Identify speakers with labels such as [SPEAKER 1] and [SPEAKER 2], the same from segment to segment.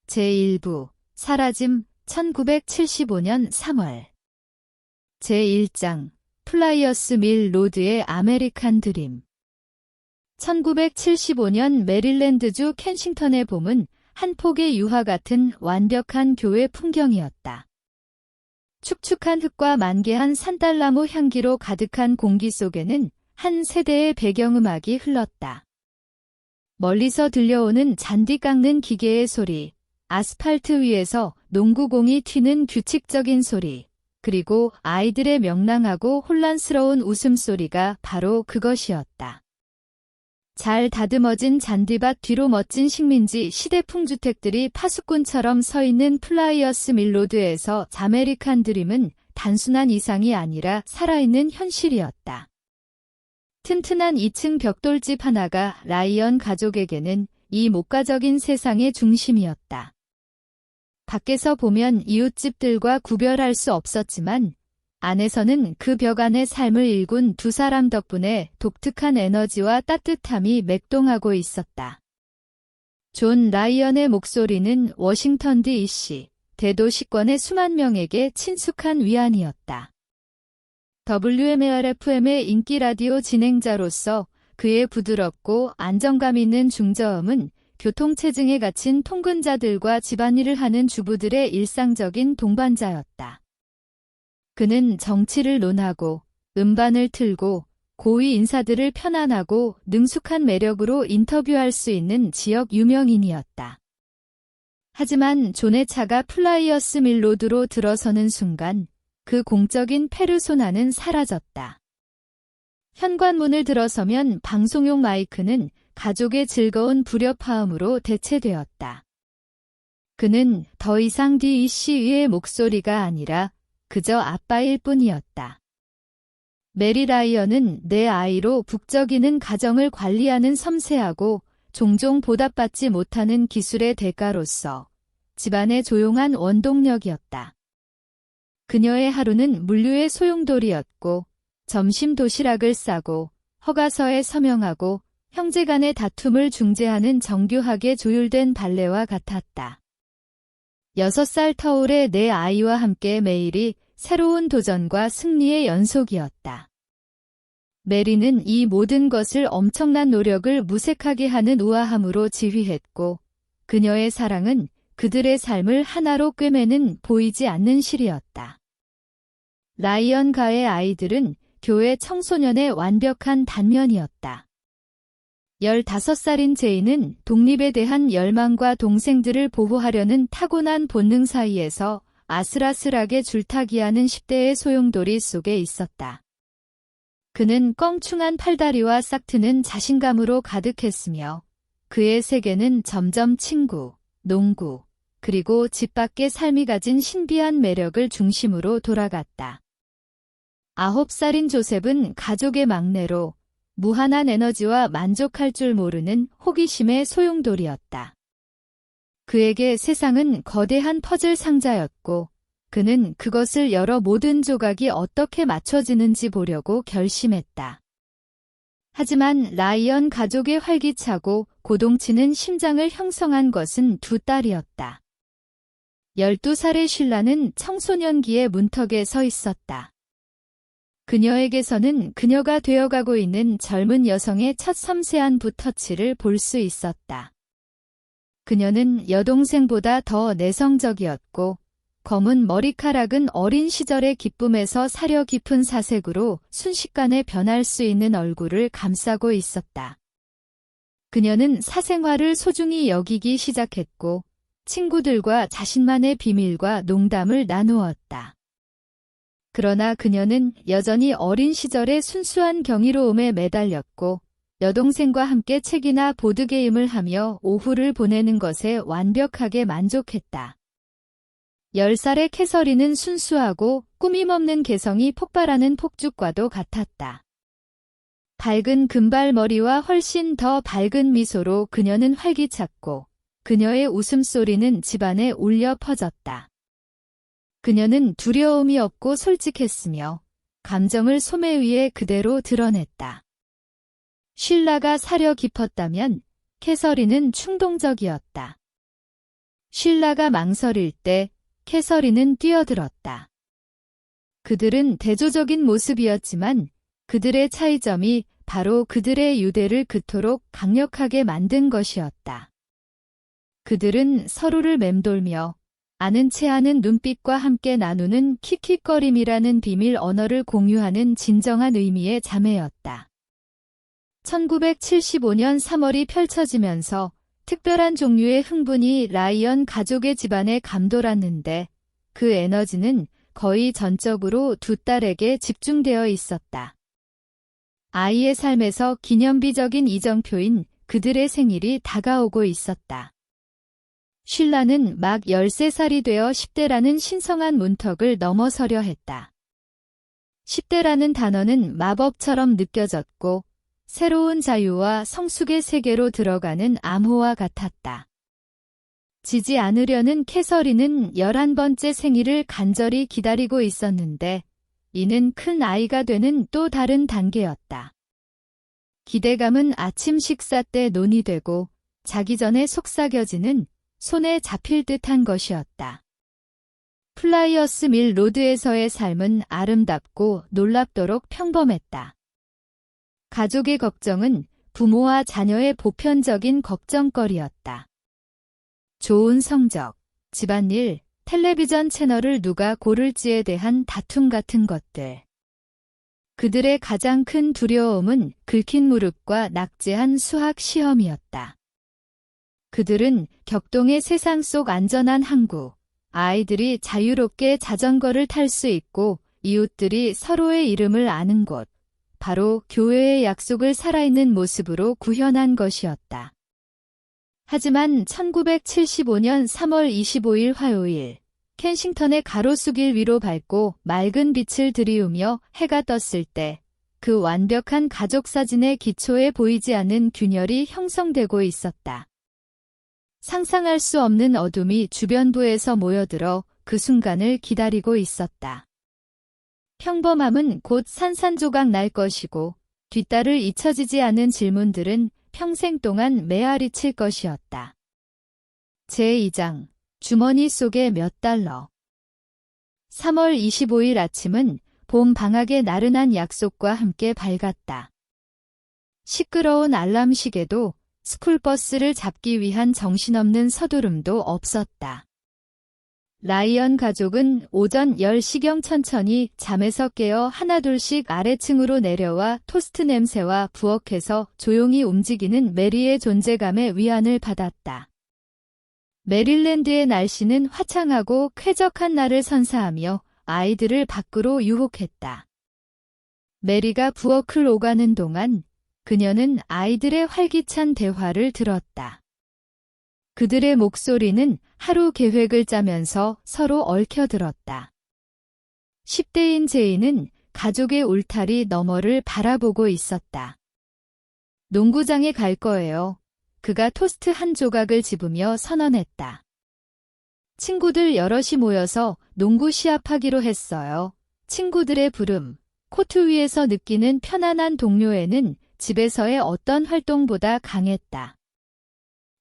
[SPEAKER 1] 제1부 사라짐 1975년 3월 제1장 플라이어스 밀 로드의 아메리칸 드림 1975년 메릴랜드주 켄싱턴의 봄은 한 폭의 유화 같은 완벽한 교외 풍경이었다. 축축한 흙과 만개한 산딸나무 향기로 가득한 공기 속에는 한 세대의 배경음악이 흘렀다. 멀리서 들려오는 잔디 깎는 기계의 소리, 아스팔트 위에서 농구공이 튀는 규칙적인 소리, 그리고 아이들의 명랑하고 혼란스러운 웃음소리가 바로 그것이었다. 잘 다듬어진 잔디밭 뒤로 멋진 식민지 시대풍 주택들이 파수꾼처럼 서 있는 플라이어스 밀로드에서 아메리칸 드림은 단순한 이상이 아니라 살아있는 현실이었다. 튼튼한 2층 벽돌집 하나가 라이언 가족에게는 이 목가적인 세상의 중심이었다. 밖에서 보면 이웃집들과 구별할 수 없었지만 안에서는 그 벽 안의 삶을 일군 두 사람 덕분에 독특한 에너지와 따뜻함이 맥동하고 있었다. 존 라이언의 목소리는 워싱턴 D.C. 대도시권의 수만 명에게 친숙한 위안이었다. WMAR-FM의 인기 라디오 진행자로서 그의 부드럽고 안정감 있는 중저음은 교통체증에 갇힌 통근자들과 집안일을 하는 주부들의 일상적인 동반자였다. 그는 정치를 논하고 음반을 틀고 고위 인사들을 편안하고 능숙한 매력으로 인터뷰할 수 있는 지역 유명인이었다. 하지만 존의 차가 플라이어스 밀로드로 들어서는 순간 그 공적인 페르소나는 사라졌다. 현관문을 들어서면 방송용 마이크는 가족의 즐거운 불협화음으로 대체되었다. 그는 더 이상 D.C.의 목소리가 아니라 그저 아빠일 뿐이었다. 메리 라이언은 내 아이로 북적이는 가정을 관리하는 섬세하고 종종 보답받지 못하는 기술의 대가로서 집안의 조용한 원동력이었다. 그녀의 하루는 물류의 소용돌이였고 점심 도시락을 싸고 허가서에 서명하고 형제 간의 다툼을 중재하는 정교하게 조율된 발레와 같았다. 6살 터울의 내 아이와 함께 매일이 새로운 도전과 승리의 연속이었다. 메리는 이 모든 것을 엄청난 노력을 무색하게 하는 우아함으로 지휘했고 그녀의 사랑은 그들의 삶을 하나로 꿰매는 보이지 않는 실이었다. 라이언 가의 아이들은 교회 청소년의 완벽한 단면이었다. 15살인 제이는 독립에 대한 열망과 동생들을 보호하려는 타고난 본능 사이에서 아슬아슬하게 줄타기하는 10대의 소용돌이 속에 있었다. 그는 껑충한 팔다리와 싹트는 자신감으로 가득했으며 그의 세계는 점점 친구, 농구, 그리고 집 밖의 삶이 가진 신비한 매력을 중심으로 돌아갔다. 9살인 조셉은 가족의 막내로 무한한 에너지와 만족할 줄 모르는 호기심의 소용돌이였다. 그에게 세상은 거대한 퍼즐 상자였고 그는 그것을 열어 모든 조각이 어떻게 맞춰지는지 보려고 결심했다. 하지만 라이언 가족의 활기차고 고동치는 심장을 형성한 것은 두 딸이었다. 12살의 쉴라는 청소년기의 문턱에 서 있었다. 그녀에게서는 그녀가 되어가고 있는 젊은 여성의 첫 섬세한 붓터치를 볼 수 있었다. 그녀는 여동생보다 더 내성적이었고 검은 머리카락은 어린 시절의 기쁨에서 사려 깊은 사색으로 순식간에 변할 수 있는 얼굴을 감싸고 있었다. 그녀는 사생활을 소중히 여기기 시작했고 친구들과 자신만의 비밀과 농담을 나누었다. 그러나 그녀는 여전히 어린 시절의 순수한 경이로움에 매달렸고 여동생과 함께 책이나 보드게임을 하며 오후를 보내는 것에 완벽하게 만족했다. 10살의 캐서린은 순수하고 꾸밈없는 개성이 폭발하는 폭죽과도 같았다. 밝은 금발머리와 훨씬 더 밝은 미소로 그녀는 활기찼고 그녀의 웃음소리는 집안에 울려 퍼졌다. 그녀는 두려움이 없고 솔직했으며 감정을 소매 위에 그대로 드러냈다. 쉴라가 사려 깊었다면 캐서린은 충동적이었다. 쉴라가 망설일 때 캐서린은 뛰어들었다. 그들은 대조적인 모습이었지만 그들의 차이점이 바로 그들의 유대를 그토록 강력하게 만든 것이었다. 그들은 서로를 맴돌며 아는 체 하는 눈빛과 함께 나누는 킥킥거림이라는 비밀 언어를 공유하는 진정한 의미의 자매였다. 1975년 3월이 펼쳐지면서 특별한 종류의 흥분이 라이언 가족의 집안에 감돌았는데 그 에너지는 거의 전적으로 두 딸에게 집중되어 있었다. 아이의 삶에서 기념비적인 이정표인 그들의 생일이 다가오고 있었다. 쉴라는 막 13살이 되어 10대라는 신성한 문턱을 넘어서려 했다. 10대라는 단어는 마법처럼 느껴졌고 새로운 자유와 성숙의 세계로 들어가는 암호와 같았다. 지지 않으려는 캐서린은 11번째 생일을 간절히 기다리고 있었는데 이는 큰 아이가 되는 또 다른 단계였다. 기대감은 아침 식사 때 논의되고 자기 전에 속삭여지는 손에 잡힐 듯한 것이었다. 플라이어스 밀 로드에서의 삶은 아름답고 놀랍도록 평범했다. 가족의 걱정은 부모와 자녀의 보편적인 걱정거리였다. 좋은 성적, 집안일, 텔레비전 채널을 누가 고를지에 대한 다툼 같은 것들. 그들의 가장 큰 두려움은 긁힌 무릎과 낙제한 수학 시험이었다. 그들은 격동의 세상 속 안전한 항구, 아이들이 자유롭게 자전거를 탈 수 있고 이웃들이 서로의 이름을 아는 곳, 바로 교회의 약속을 살아있는 모습으로 구현한 것이었다. 하지만 1975년 3월 25일 화요일, 켄싱턴의 가로수길 위로 밝고 맑은 빛을 들이우며 해가 떴을 때 그 완벽한 가족 사진의 기초에 보이지 않는 균열이 형성되고 있었다. 상상할 수 없는 어둠이 주변부에서 모여들어 그 순간을 기다리고 있었다. 평범함은 곧 산산조각 날 것이고 뒤따를 잊혀지지 않은 질문들은 평생 동안 메아리칠 것이었다. 제2장 주머니 속에 몇 달러. 3월 25일 아침은 봄 방학의 나른한 약속과 함께 밝았다. 시끄러운 알람 시계도 스쿨버스를 잡기 위한 정신없는 서두름도 없었다. 라이언 가족은 오전 10시경 천천히 잠에서 깨어 하나둘씩 아래층으로 내려와 토스트 냄새와 부엌에서 조용히 움직이는 메리의 존재감에 위안을 받았다. 메릴랜드의 날씨는 화창하고 쾌적한 날을 선사하며 아이들을 밖으로 유혹했다. 메리가 부엌을 오가는 동안 그녀는 아이들의 활기찬 대화를 들었다. 그들의 목소리는 하루 계획을 짜면서 서로 얽혀들었다. 10대인 제이는 가족의 울타리 너머를 바라보고 있었다. 농구장에 갈 거예요. 그가 토스트 한 조각을 집으며 선언했다. 친구들 여럿이 모여서 농구 시합하기로 했어요. 친구들의 부름, 코트 위에서 느끼는 편안한 동료애는 집에서의 어떤 활동보다 강했다.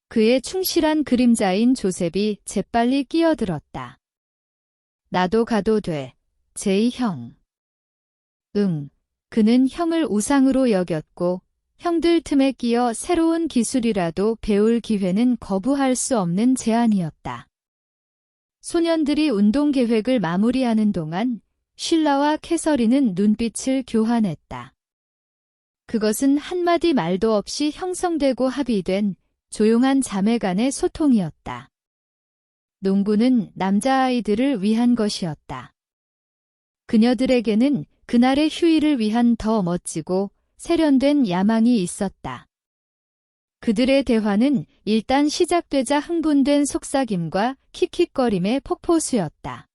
[SPEAKER 1] 그의 충실한 그림자인 조셉이 재빨리 끼어들었다. 나도 가도 돼, 제이 형. 응, 그는 형을 우상으로 여겼고 형들 틈에 끼어 새로운 기술이라도 배울 기회는 거부할 수 없는 제안이었다. 소년들이 운동 계획을 마무리하는 동안 쉴라와 캐서린은 눈빛을 교환했다. 그것은 한마디 말도 없이 형성되고 합의된 조용한 자매 간의 소통이었다. 농구는 남자아이들을 위한 것이었다. 그녀들에게는 그날의 휴일을 위한 더 멋지고 세련된 야망이 있었다. 그들의 대화는 일단 시작되자 흥분된 속삭임과 킥킥거림의 폭포수였다.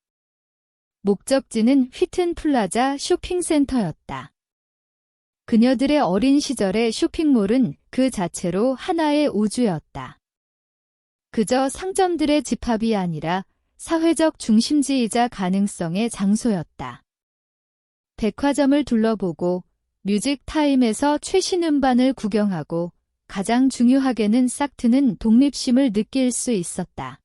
[SPEAKER 1] 목적지는 휘튼 플라자 쇼핑센터였다. 그녀들의 어린 시절의 쇼핑몰은 그 자체로 하나의 우주였다. 그저 상점들의 집합이 아니라 사회적 중심지이자 가능성의 장소였다. 백화점을 둘러보고 뮤직 타임에서 최신 음반을 구경하고 가장 중요하게는 싹트는 독립심을 느낄 수 있었다.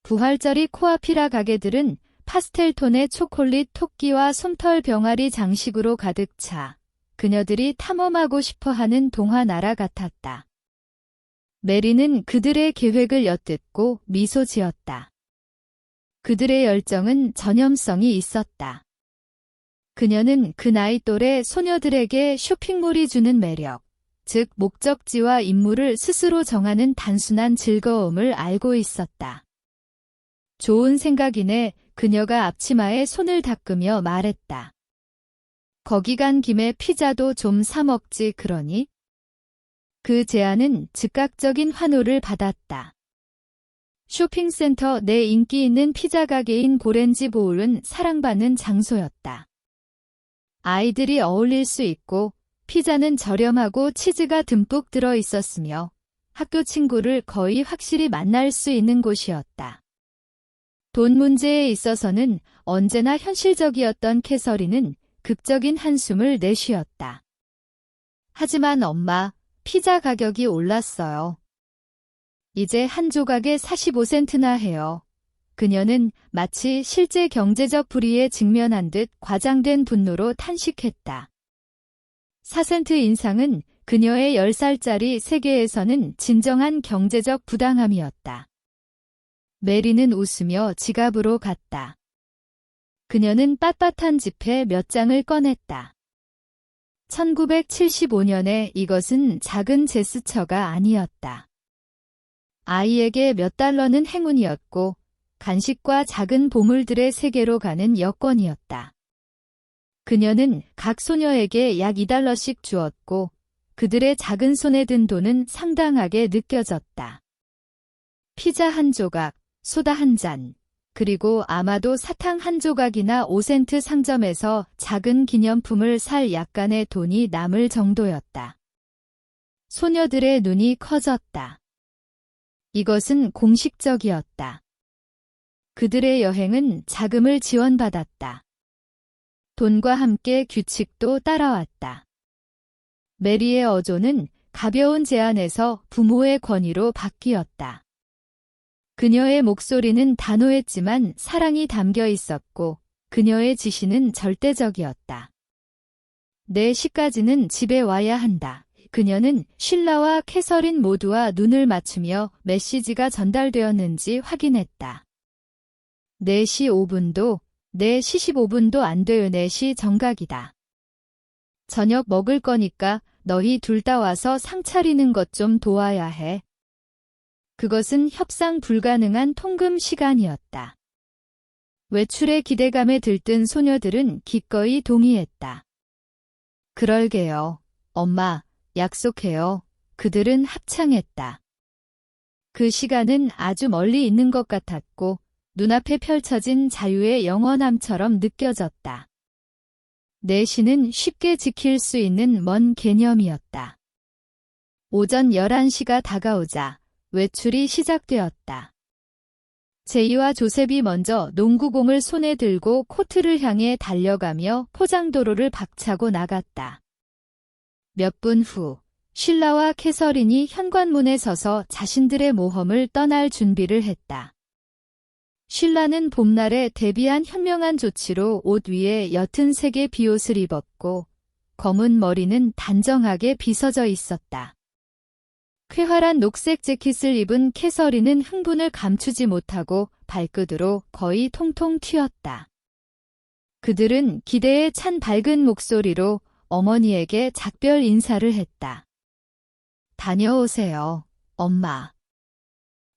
[SPEAKER 1] 부활절이 코앞이라 가게들은 파스텔톤의 초콜릿 토끼와 솜털 병아리 장식으로 가득 차 그녀들이 탐험하고 싶어하는 동화 나라 같았다. 메리는 그들의 계획을 엿듣고 미소 지었다. 그들의 열정은 전염성이 있었다. 그녀는 그 나이 또래 소녀들에게 쇼핑몰이 주는 매력, 즉 목적지와 임무를 스스로 정하는 단순한 즐거움을 알고 있었다. 좋은 생각이네. 그녀가 앞치마에 손을 닦으며 말했다. 거기 간 김에 피자도 좀 사 먹지 그러니? 그 제안은 즉각적인 환호를 받았다. 쇼핑센터 내 인기 있는 피자 가게인 고렌지 보울은 사랑받는 장소였다. 아이들이 어울릴 수 있고 피자는 저렴하고 치즈가 듬뿍 들어 있었으며 학교 친구를 거의 확실히 만날 수 있는 곳이었다. 돈 문제에 있어서는 언제나 현실적이었던 캐서린은 극적인 한숨을 내쉬었다. 하지만 엄마, 피자 가격이 올랐어요. 이제 한 조각에 45센트나 해요. 그녀는 마치 실제 경제적 불의에 직면한 듯 과장된 분노로 탄식했다. 4센트 인상은 그녀의 10살짜리 세계에서는 진정한 경제적 부당함이었다. 메리는 웃으며 지갑으로 갔다. 그녀는 빳빳한 지폐 몇 장을 꺼냈다. 1975년에 이것은 작은 제스처가 아니었다. 아이에게 몇 달러는 행운이었고 간식과 작은 보물들의 세계로 가는 여권이었다. 그녀는 각 소녀에게 약 2달러씩 주었고 그들의 작은 손에 든 돈은 상당하게 느껴졌다. 피자 한 조각, 소다 한 잔, 그리고 아마도 사탕 한 조각이나 5센트 상점에서 작은 기념품을 살 약간의 돈이 남을 정도였다. 소녀들의 눈이 커졌다. 이것은 공식적이었다. 그들의 여행은 자금을 지원받았다. 돈과 함께 규칙도 따라왔다. 메리의 어조는 가벼운 제안에서 부모의 권위로 바뀌었다. 그녀의 목소리는 단호했지만 사랑이 담겨 있었고 그녀의 지시는 절대적이었다. 4시까지는 집에 와야 한다. 그녀는 쉴라와 캐서린 모두와 눈을 맞추며 메시지가 전달되었는지 확인했다. 4시 5분도, 4시 15분도 안 돼요. 4시 정각이다. 저녁 먹을 거니까 너희 둘 다 와서 상 차리는 것 좀 도와야 해. 그것은 협상 불가능한 통금 시간이었다. 외출의 기대감에 들뜬 소녀들은 기꺼이 동의했다. 그럴게요. 엄마, 약속해요. 그들은 합창했다. 그 시간은 아주 멀리 있는 것 같았고 눈앞에 펼쳐진 자유의 영원함처럼 느껴졌다. 4시는 쉽게 지킬 수 있는 먼 개념이었다. 오전 11시가 다가오자 외출이 시작되었다. 제이와 조셉이 먼저 농구공을 손에 들고 코트를 향해 달려가며 포장도로를 박차고 나갔다. 몇 분 후, 쉴라와 캐서린이 현관문에 서서 자신들의 모험을 떠날 준비를 했다. 쉴라는 봄날에 대비한 현명한 조치로 옷 위에 옅은 색의 비옷을 입었고 검은 머리는 단정하게 빗어져 있었다. 쾌활한 녹색 재킷을 입은 캐서린은 흥분을 감추지 못하고 발끝으로 거의 통통 튀었다. 그들은 기대에 찬 밝은 목소리로 어머니에게 작별 인사를 했다. 다녀오세요, 엄마.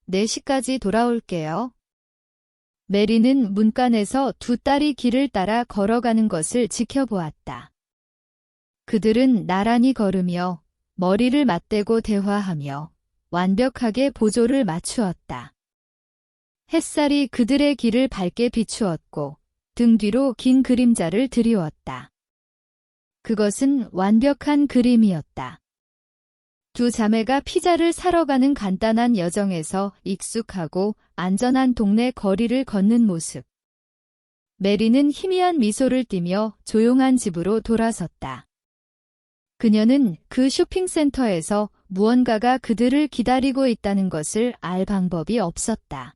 [SPEAKER 1] 4시까지 돌아올게요. 메리는 문간에서 두 딸이 길을 따라 걸어가는 것을 지켜보았다. 그들은 나란히 걸으며 머리를 맞대고 대화하며 완벽하게 보조를 맞추었다. 햇살이 그들의 길을 밝게 비추었고 등 뒤로 긴 그림자를 드리웠다. 그것은 완벽한 그림이었다. 두 자매가 피자를 사러 가는 간단한 여정에서 익숙하고 안전한 동네 거리를 걷는 모습. 메리는 희미한 미소를 띠며 조용한 집으로 돌아섰다. 그녀는 그 쇼핑센터에서 무언가가 그들을 기다리고 있다는 것을 알 방법이 없었다.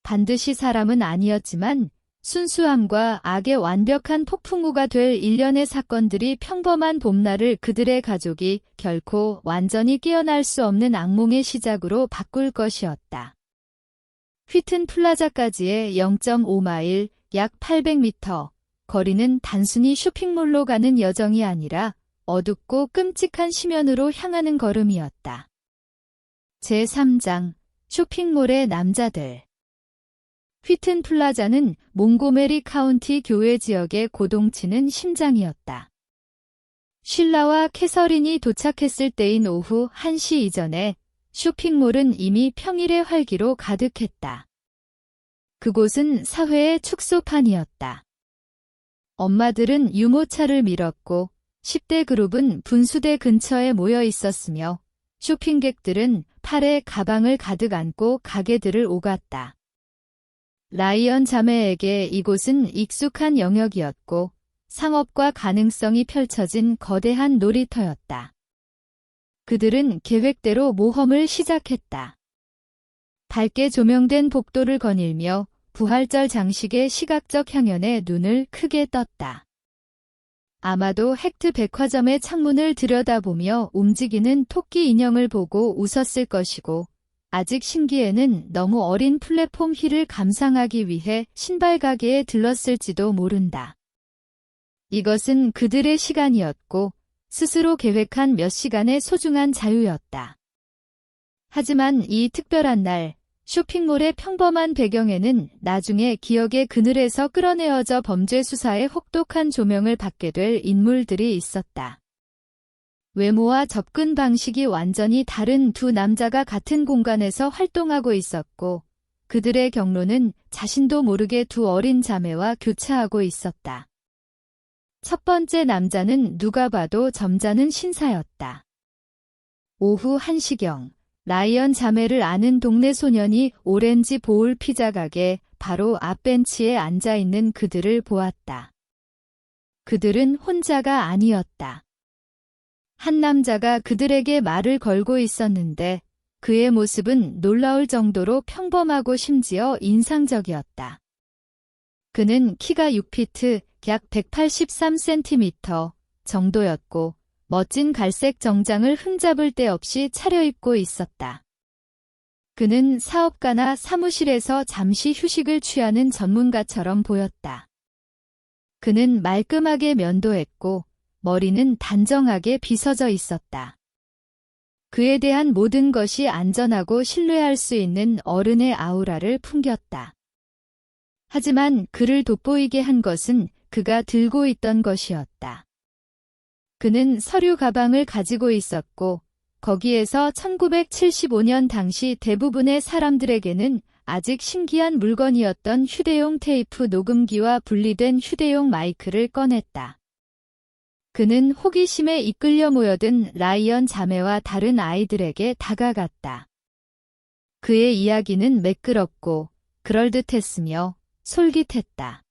[SPEAKER 1] 반드시 사람은 아니었지만 순수함과 악의 완벽한 폭풍우가 될 일련의 사건들이 평범한 봄날을 그들의 가족이 결코 완전히 깨어날 수 없는 악몽의 시작으로 바꿀 것이었다. 휘튼 플라자까지의 0.5마일, 약 800m, 거리는 단순히 쇼핑몰로 가는 여정이 아니라 어둡고 끔찍한 심연으로 향하는 걸음이었다. 제3장, 쇼핑몰의 남자들. 휘튼 플라자는 몽고메리 카운티 교외 지역의 고동치는 심장이었다. 쉴라와 캐서린이 도착했을 때인 오후 1시 이전에 쇼핑몰은 이미 평일의 활기로 가득했다. 그곳은 사회의 축소판이었다. 엄마들은 유모차를 밀었고 10대 그룹은 분수대 근처에 모여 있었으며 쇼핑객들은 팔에 가방을 가득 안고 가게들을 오갔다. 라이언 자매에게 이곳은 익숙한 영역이었고 상업과 가능성이 펼쳐진 거대한 놀이터였다. 그들은 계획대로 모험을 시작했다. 밝게 조명된 복도를 거닐며 부활절 장식의 시각적 향연에 눈을 크게 떴다. 아마도 헥트 백화점의 창문을 들여다보며 움직이는 토끼 인형을 보고 웃었을 것이고 아직 신기에는 너무 어린 플랫폼 힐을 감상하기 위해 신발 가게에 들렀을지도 모른다. 이것은 그들의 시간이었고 스스로 계획한 몇 시간의 소중한 자유였다. 하지만 이 특별한 날, 쇼핑몰의 평범한 배경에는 나중에 기억의 그늘에서 끌어내어져 범죄 수사의 혹독한 조명을 받게 될 인물들이 있었다. 외모와 접근 방식이 완전히 다른 두 남자가 같은 공간에서 활동하고 있었고 그들의 경로는 자신도 모르게 두 어린 자매와 교차하고 있었다. 첫 번째 남자는 누가 봐도 점잖은 신사였다. 오후 1시경 라이언 자매를 아는 동네 소년이 오렌지 보울 피자 가게 바로 앞 벤치에 앉아있는 그들을 보았다. 그들은 혼자가 아니었다. 한 남자가 그들에게 말을 걸고 있었는데 그의 모습은 놀라울 정도로 평범하고 심지어 인상적이었다. 그는 키가 6피트, 약 183cm 정도였고 멋진 갈색 정장을 흠잡을 데 없이 차려입고 있었다. 그는 사업가나 사무실에서 잠시 휴식을 취하는 전문가처럼 보였다. 그는 말끔하게 면도했고 머리는 단정하게 빗어져 있었다. 그에 대한 모든 것이 안전하고 신뢰할 수 있는 어른의 아우라를 풍겼다. 하지만 그를 돋보이게 한 것은 그가 들고 있던 것이었다. 그는 서류 가방을 가지고 있었고 거기에서 1975년 당시 대부분의 사람들에게는 아직 신기한 물건이었던 휴대용 테이프 녹음기와 분리된 휴대용 마이크를 꺼냈다. 그는 호기심에 이끌려 모여든 라이언 자매와 다른 아이들에게 다가갔다. 그의 이야기는 매끄럽고 그럴듯했으며 솔깃했다.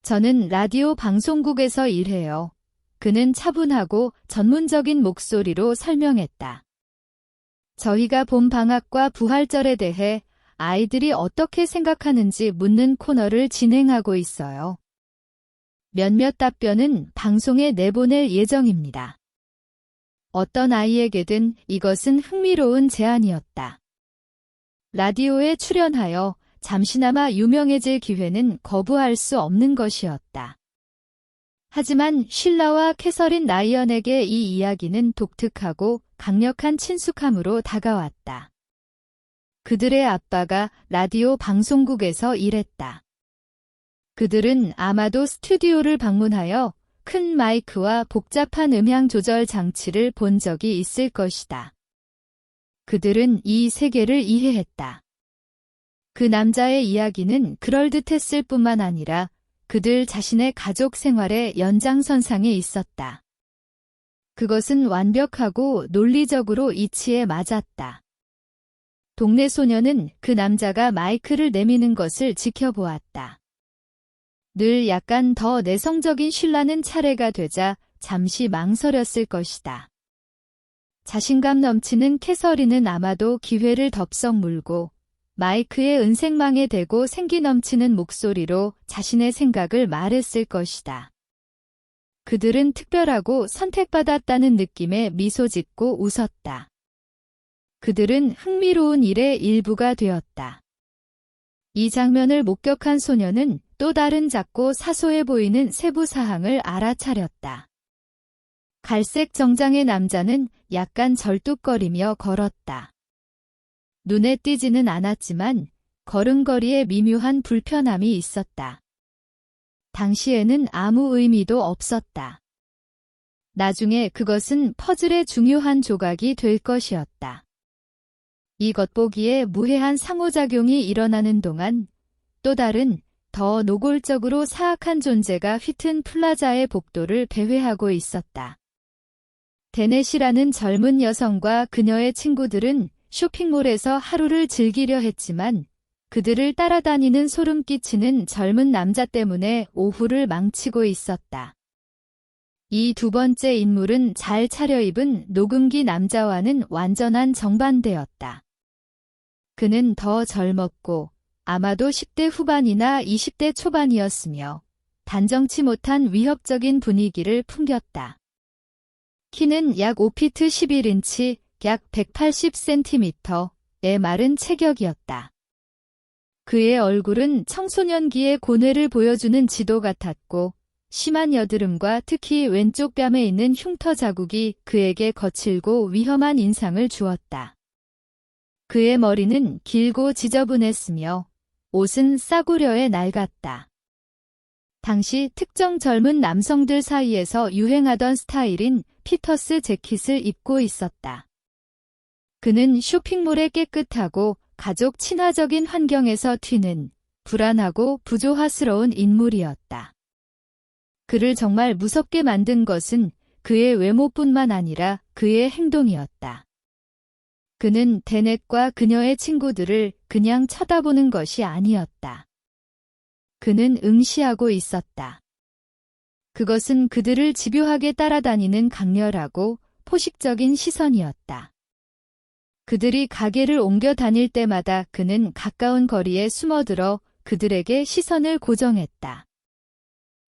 [SPEAKER 1] 저는 라디오 방송국에서 일해요. 그는 차분하고 전문적인 목소리로 설명했다. 저희가 봄 방학과 부활절에 대해 아이들이 어떻게 생각하는지 묻는 코너를 진행하고 있어요. 몇몇 답변은 방송에 내보낼 예정입니다. 어떤 아이에게든 이것은 흥미로운 제안이었다. 라디오에 출연하여 잠시나마 유명해질 기회는 거부할 수 없는 것이었다. 하지만 쉴라와 캐서린 라이언에게 이 이야기는 독특하고 강력한 친숙함으로 다가왔다. 그들의 아빠가 라디오 방송국에서 일했다. 그들은 아마도 스튜디오를 방문하여 큰 마이크와 복잡한 음향 조절 장치를 본 적이 있을 것이다. 그들은 이 세계를 이해했다. 그 남자의 이야기는 그럴듯했을 뿐만 아니라 그들 자신의 가족 생활의 연장선상에 있었다. 그것은 완벽하고 논리적으로 이치에 맞았다. 동네 소녀는 그 남자가 마이크를 내미는 것을 지켜보았다. 늘 약간 더 내성적인 쉴라는 차례가 되자 잠시 망설였을 것이다. 자신감 넘치는 캐서린은 아마도 기회를 덥석 물고 마이크의 은색망에 대고 생기 넘치는 목소리로 자신의 생각을 말했을 것이다. 그들은 특별하고 선택받았다는 느낌에 미소 짓고 웃었다. 그들은 흥미로운 일의 일부가 되었다. 이 장면을 목격한 소녀는 또 다른 작고 사소해 보이는 세부 사항을 알아차렸다. 갈색 정장의 남자는 약간 절뚝거리며 걸었다. 눈에 띄지는 않았지만 걸음걸이에 미묘한 불편함이 있었다. 당시에는 아무 의미도 없었다. 나중에 그것은 퍼즐의 중요한 조각이 될 것이었다. 이 겉보기에 무해한 상호작용이 일어나는 동안 또 다른 더 노골적으로 사악한 존재가 휘튼 플라자의 복도를 배회하고 있었다. 데넷이라는 젊은 여성과 그녀의 친구들은 쇼핑몰에서 하루를 즐기려 했지만 그들을 따라다니는 소름 끼치는 젊은 남자 때문에 오후를 망치고 있었다. 이 두 번째 인물은 잘 차려입은 녹음기 남자와는 완전한 정반대였다. 그는 더 젊었고 아마도 10대 후반이나 20대 초반이었으며 단정치 못한 위협적인 분위기를 풍겼다. 키는 약 5피트 11인치, 약 180cm의 마른 체격이었다. 그의 얼굴은 청소년기의 고뇌를 보여주는 지도 같았고 심한 여드름과 특히 왼쪽 뺨에 있는 흉터 자국이 그에게 거칠고 위험한 인상을 주었다. 그의 머리는 길고 지저분했으며 옷은 싸구려에 낡았다. 당시 특정 젊은 남성들 사이에서 유행하던 스타일인 피터스 재킷을 입고 있었다. 그는 쇼핑몰의 깨끗하고 가족 친화적인 환경에서 튀는 불안하고 부조화스러운 인물이었다. 그를 정말 무섭게 만든 것은 그의 외모뿐만 아니라 그의 행동이었다. 그는 데넷과 그녀의 친구들을 그냥 쳐다보는 것이 아니었다. 그는 응시하고 있었다. 그것은 그들을 집요하게 따라다니는 강렬하고 포식적인 시선이었다. 그들이 가게를 옮겨 다닐 때마다 그는 가까운 거리에 숨어들어 그들에게 시선을 고정했다.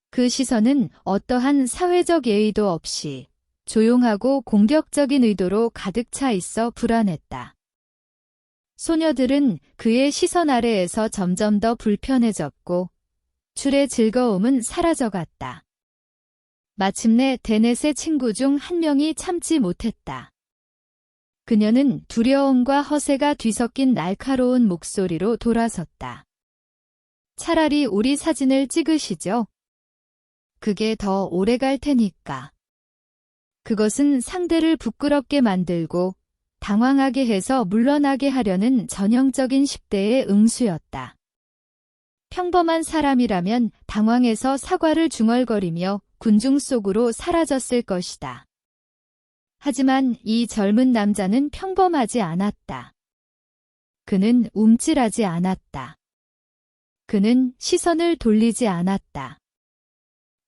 [SPEAKER 1] 그 시선은 어떠한 사회적 예의도 없이 조용하고 공격적인 의도로 가득 차 있어 불안했다. 소녀들은 그의 시선 아래에서 점점 더 불편해졌고 출의 즐거움은 사라져갔다. 마침내 데넷의 친구 중 한 명이 참지 못했다. 그녀는 두려움과 허세가 뒤섞인 날카로운 목소리로 돌아섰다. 차라리 우리 사진을 찍으시죠. 그게 더 오래 갈 테니까. 그것은 상대를 부끄럽게 만들고 당황하게 해서 물러나게 하려는 전형적인 10대의 응수였다. 평범한 사람이라면 당황해서 사과를 중얼거리며 군중 속으로 사라졌을 것이다. 하지만 이 젊은 남자는 평범하지 않았다. 그는 움찔하지 않았다. 그는 시선을 돌리지 않았다.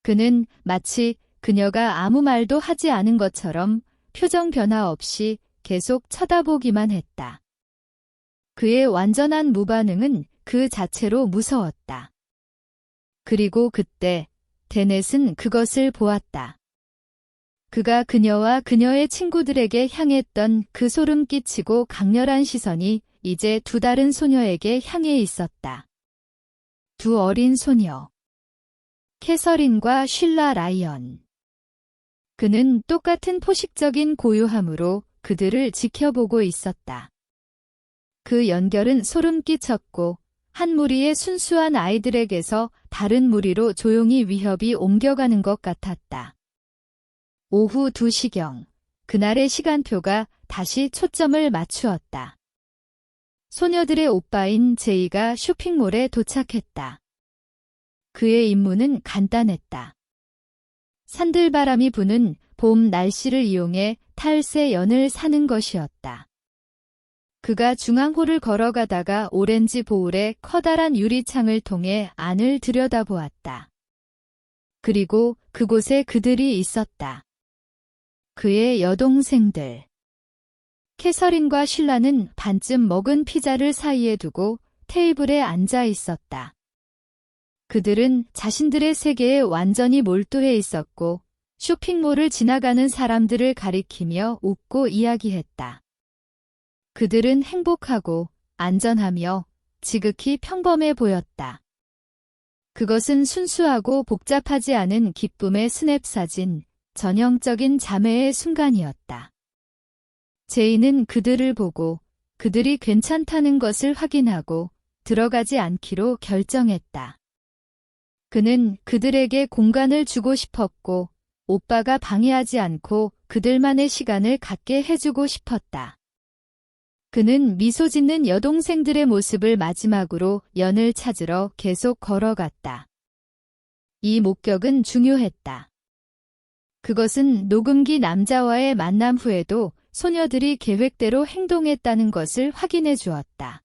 [SPEAKER 1] 그는 마치 그녀가 아무 말도 하지 않은 것처럼 표정 변화 없이 계속 쳐다보기만 했다. 그의 완전한 무반응은 그 자체로 무서웠다. 그리고 그때 데넷은 그것을 보았다. 그가 그녀와 그녀의 친구들에게 향했던 그 소름 끼치고 강렬한 시선이 이제 두 다른 소녀에게 향해 있었다. 두 어린 소녀. 캐서린과 쉴라 라이언. 그는 똑같은 포식적인 고요함으로 그들을 지켜보고 있었다. 그 연결은 소름 끼쳤고 한 무리의 순수한 아이들에게서 다른 무리로 조용히 위협이 옮겨가는 것 같았다. 오후 2시경, 그날의 시간표가 다시 초점을 맞추었다. 소녀들의 오빠인 제이가 쇼핑몰에 도착했다. 그의 임무는 간단했다. 산들바람이 부는 봄 날씨를 이용해 탈새 연을 사는 것이었다. 그가 중앙홀을 걸어가다가 오렌지 보울의 커다란 유리창을 통해 안을 들여다보았다. 그리고 그곳에 그들이 있었다. 그의 여동생들. 캐서린과 실라는 반쯤 먹은 피자를 사이에 두고 테이블에 앉아 있었다. 그들은 자신들의 세계에 완전히 몰두해 있었고 쇼핑몰을 지나가는 사람들을 가리키며 웃고 이야기했다. 그들은 행복하고 안전하며 지극히 평범해 보였다. 그것은 순수하고 복잡하지 않은 기쁨의 스냅사진, 전형적인 자매의 순간이었다. 제이는 그들을 보고 그들이 괜찮다는 것을 확인하고 들어가지 않기로 결정했다. 그는 그들에게 공간을 주고 싶었고 오빠가 방해하지 않고 그들만의 시간을 갖게 해주고 싶었다. 그는 미소 짓는 여동생들의 모습을 마지막으로 연을 찾으러 계속 걸어갔다. 이 목격은 중요했다. 그것은 녹음기 남자와의 만남 후에도 소녀들이 계획대로 행동했다는 것을 확인해 주었다.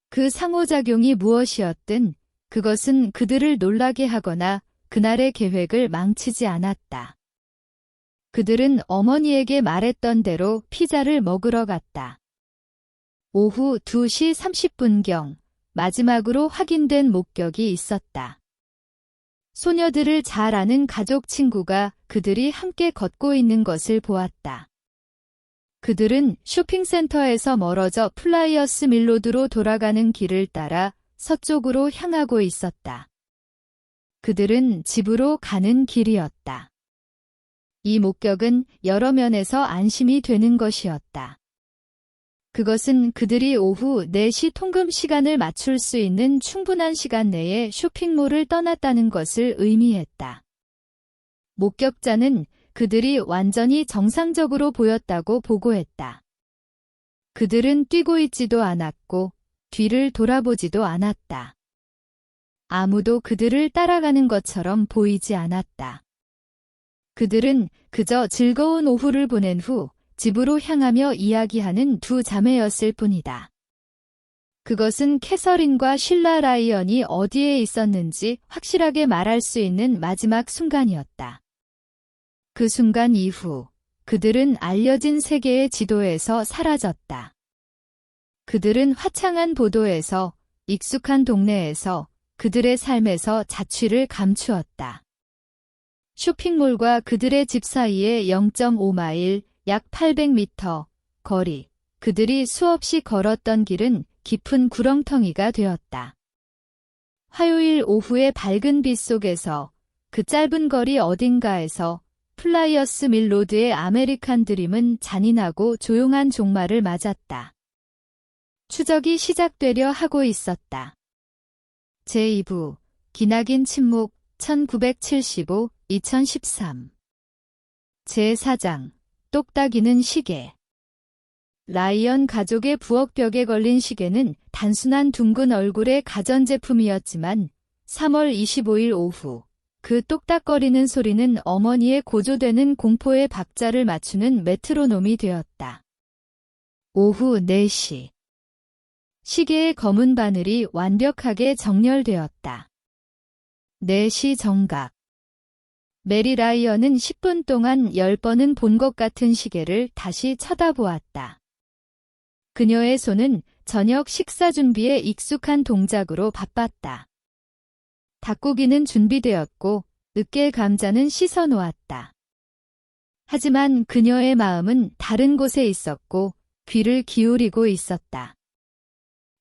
[SPEAKER 1] 그 상호작용이 무엇이었든 그것은 그들을 놀라게 하거나 그날의 계획을 망치지 않았다. 그들은 어머니에게 말했던 대로 피자를 먹으러 갔다. 오후 2시 30분경 마지막으로 확인된 목격이 있었다. 소녀들을 잘 아는 가족 친구가 그들이 함께 걷고 있는 것을 보았다. 그들은 쇼핑센터에서 멀어져 플라이어스 밀로드로 돌아가는 길을 따라 서쪽으로 향하고 있었다. 그들은 집으로 가는 길이었다. 이 목격은 여러 면에서 안심이 되는 것이었다. 그것은 그들이 오후 4시 통금 시간을 맞출 수 있는 충분한 시간 내에 쇼핑몰을 떠났다는 것을 의미했다. 목격자는 그들이 완전히 정상적으로 보였다고 보고했다. 그들은 뛰고 있지도 않았고 뒤를 돌아보지도 않았다. 아무도 그들을 따라가는 것처럼 보이지 않았다. 그들은 그저 즐거운 오후를 보낸 후 집으로 향하며 이야기하는 두 자매였을 뿐이다. 그것은 캐서린과 실라 라이언이 어디에 있었는지 확실하게 말할 수 있는 마지막 순간이었다. 그 순간 이후 그들은 알려진 세계의 지도에서 사라졌다. 그들은 화창한 보도에서 익숙한 동네에서 그들의 삶에서 자취를 감추었다. 쇼핑몰과 그들의 집 사이에 0.5마일, 약 800m 거리, 그들이 수없이 걸었던 길은 깊은 구렁텅이가 되었다. 화요일 오후의 밝은 빛 속에서 그 짧은 거리 어딘가에서 플라이어스 밀로드의 아메리칸 드림은 잔인하고 조용한 종말을 맞았다. 추적이 시작되려 하고 있었다. 제2부 기나긴 침묵 1975-2013 제4장 똑딱이는 시계 라이언 가족의 부엌벽에 걸린 시계는 단순한 둥근 얼굴의 가전제품이었지만 3월 25일 오후 그 똑딱거리는 소리는 어머니의 고조되는 공포의 박자를 맞추는 메트로놈이 되었다. 오후 4시 시계의 검은 바늘이 완벽하게 정렬되었다. 4시 정각 메리 라이언은 10분 동안 10번은 본 것 같은 시계를 다시 쳐다보았다. 그녀의 손은 저녁 식사 준비에 익숙한 동작으로 바빴다. 닭고기는 준비되었고 으깨 감자는 씻어 놓았다. 하지만 그녀의 마음은 다른 곳에 있었고 귀를 기울이고 있었다.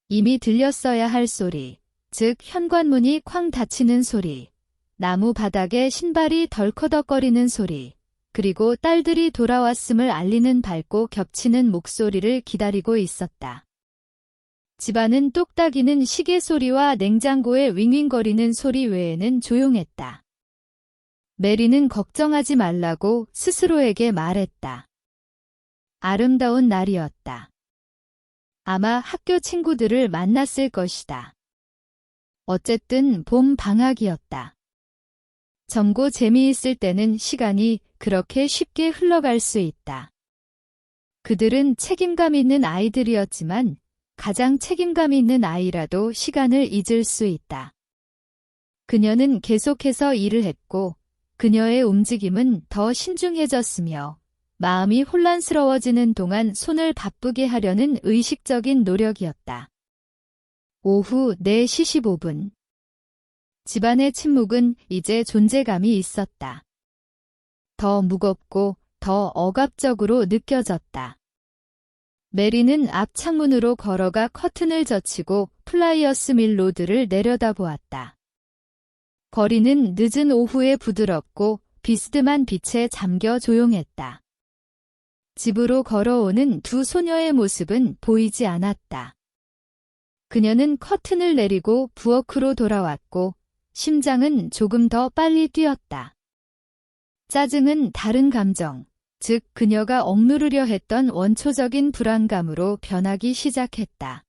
[SPEAKER 1] 이미 들렸어야 할 소리, 즉 현관문이 쾅 닫히는 소리, 나무 바닥에 신발이 덜커덕거리는 소리, 그리고 딸들이 돌아왔음을 알리는 밝고 겹치는 목소리를 기다리고 있었다. 집안은 똑딱이는 시계 소리와 냉장고의 윙윙거리는 소리 외에는 조용했다. 메리는 걱정하지 말라고 스스로에게 말했다. 아름다운 날이었다. 아마 학교 친구들을 만났을 것이다. 어쨌든 봄 방학이었다. 젊고 재미있을 때는 시간이 그렇게 쉽게 흘러갈 수 있다. 그들은 책임감 있는 아이들이었지만 가장 책임감 있는 아이라도 시간을 잊을 수 있다. 그녀는 계속해서 일을 했고 그녀의 움직임은 더 신중해졌으며 마음이 혼란스러워지는 동안 손을 바쁘게 하려는 의식적인 노력이었다. 오후 4시 15분. 집안의 침묵은 이제 존재감이 있었다. 더 무겁고 더 억압적으로 느껴졌다. 메리는 앞 창문으로 걸어가 커튼을 젖히고 플라이어스 밀 로드를 내려다보았다. 거리는 늦은 오후에 부드럽고 비스듬한 빛에 잠겨 조용했다. 집으로 걸어오는 두 소녀의 모습은 보이지 않았다. 그녀는 커튼을 내리고 부엌으로 돌아왔고 심장은 조금 더 빨리 뛰었다. 짜증은 다른 감정, 즉 그녀가 억누르려 했던 원초적인 불안감으로 변하기 시작했다.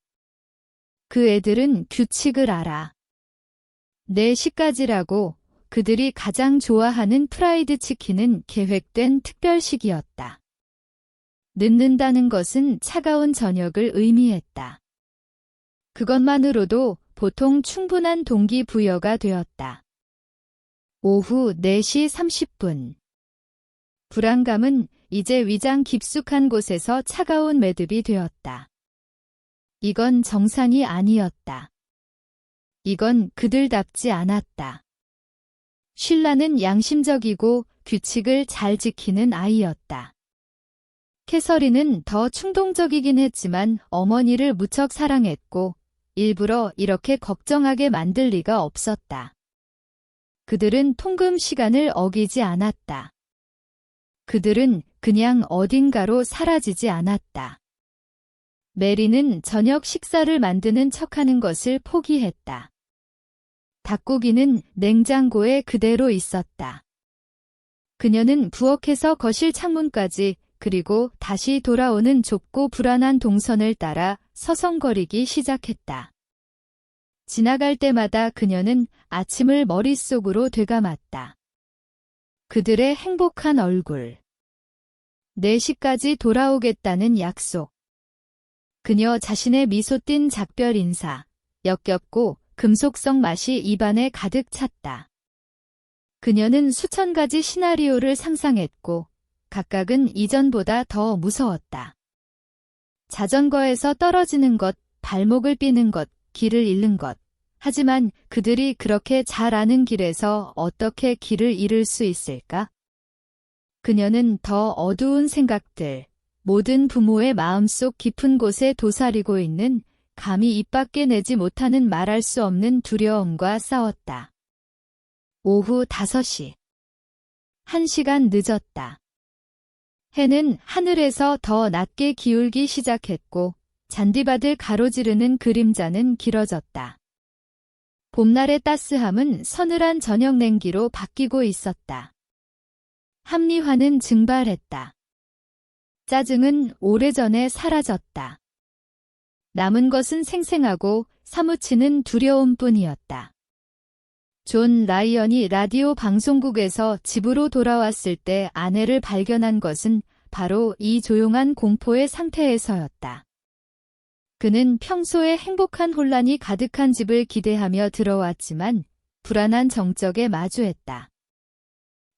[SPEAKER 1] 그 애들은 규칙을 알아. 4시까지라고 그들이 가장 좋아하는 프라이드 치킨은 계획된 특별식이었다. 늦는다는 것은 차가운 저녁을 의미했다. 그것만으로도 보통 충분한 동기부여가 되었다. 오후 4시 30분. 불안감은 이제 위장 깊숙한 곳에서 차가운 매듭이 되었다. 이건 정상이 아니었다. 이건 그들답지 않았다. 쉴라는 양심적이고 규칙을 잘 지키는 아이였다. 캐서린은 더 충동적이긴 했지만 어머니를 무척 사랑했고 일부러 이렇게 걱정하게 만들 리가 없었다. 그들은 통금 시간을 어기지 않았다. 그들은 그냥 어딘가로 사라지지 않았다. 메리는 저녁 식사를 만드는 척하는 것을 포기했다. 닭고기는 냉장고에 그대로 있었다. 그녀는 부엌에서 거실 창문까지 그리고 다시 돌아오는 좁고 불안한 동선을 따라 서성거리기 시작했다. 지나갈 때마다 그녀는 아침을 머릿속으로 되감았다. 그들의 행복한 얼굴. 4시까지 돌아오겠다는 약속. 그녀 자신의 미소 띤 작별 인사, 역겹고 금속성 맛이 입안에 가득 찼다. 그녀는 수천 가지 시나리오를 상상했고 각각은 이전보다 더 무서웠다. 자전거에서 떨어지는 것, 발목을 삐는 것, 길을 잃는 것. 하지만 그들이 그렇게 잘 아는 길에서 어떻게 길을 잃을 수 있을까? 그녀는 더 어두운 생각들, 모든 부모의 마음속 깊은 곳에 도사리고 있는 감히 입 밖에 내지 못하는 말할 수 없는 두려움과 싸웠다. 오후 5시. 1시간 늦었다. 해는 하늘에서 더 낮게 기울기 시작했고 잔디밭을 가로지르는 그림자는 길어졌다. 봄날의 따스함은 서늘한 저녁 냉기로 바뀌고 있었다. 합리화는 증발했다. 짜증은 오래전에 사라졌다. 남은 것은 생생하고 사무치는 두려움뿐이었다. 존 라이언이 라디오 방송국에서 집으로 돌아왔을 때 아내를 발견한 것은 바로 이 조용한 공포의 상태에서였다. 그는 평소에 행복한 혼란이 가득한 집을 기대하며 들어왔지만 불안한 정적에 마주했다.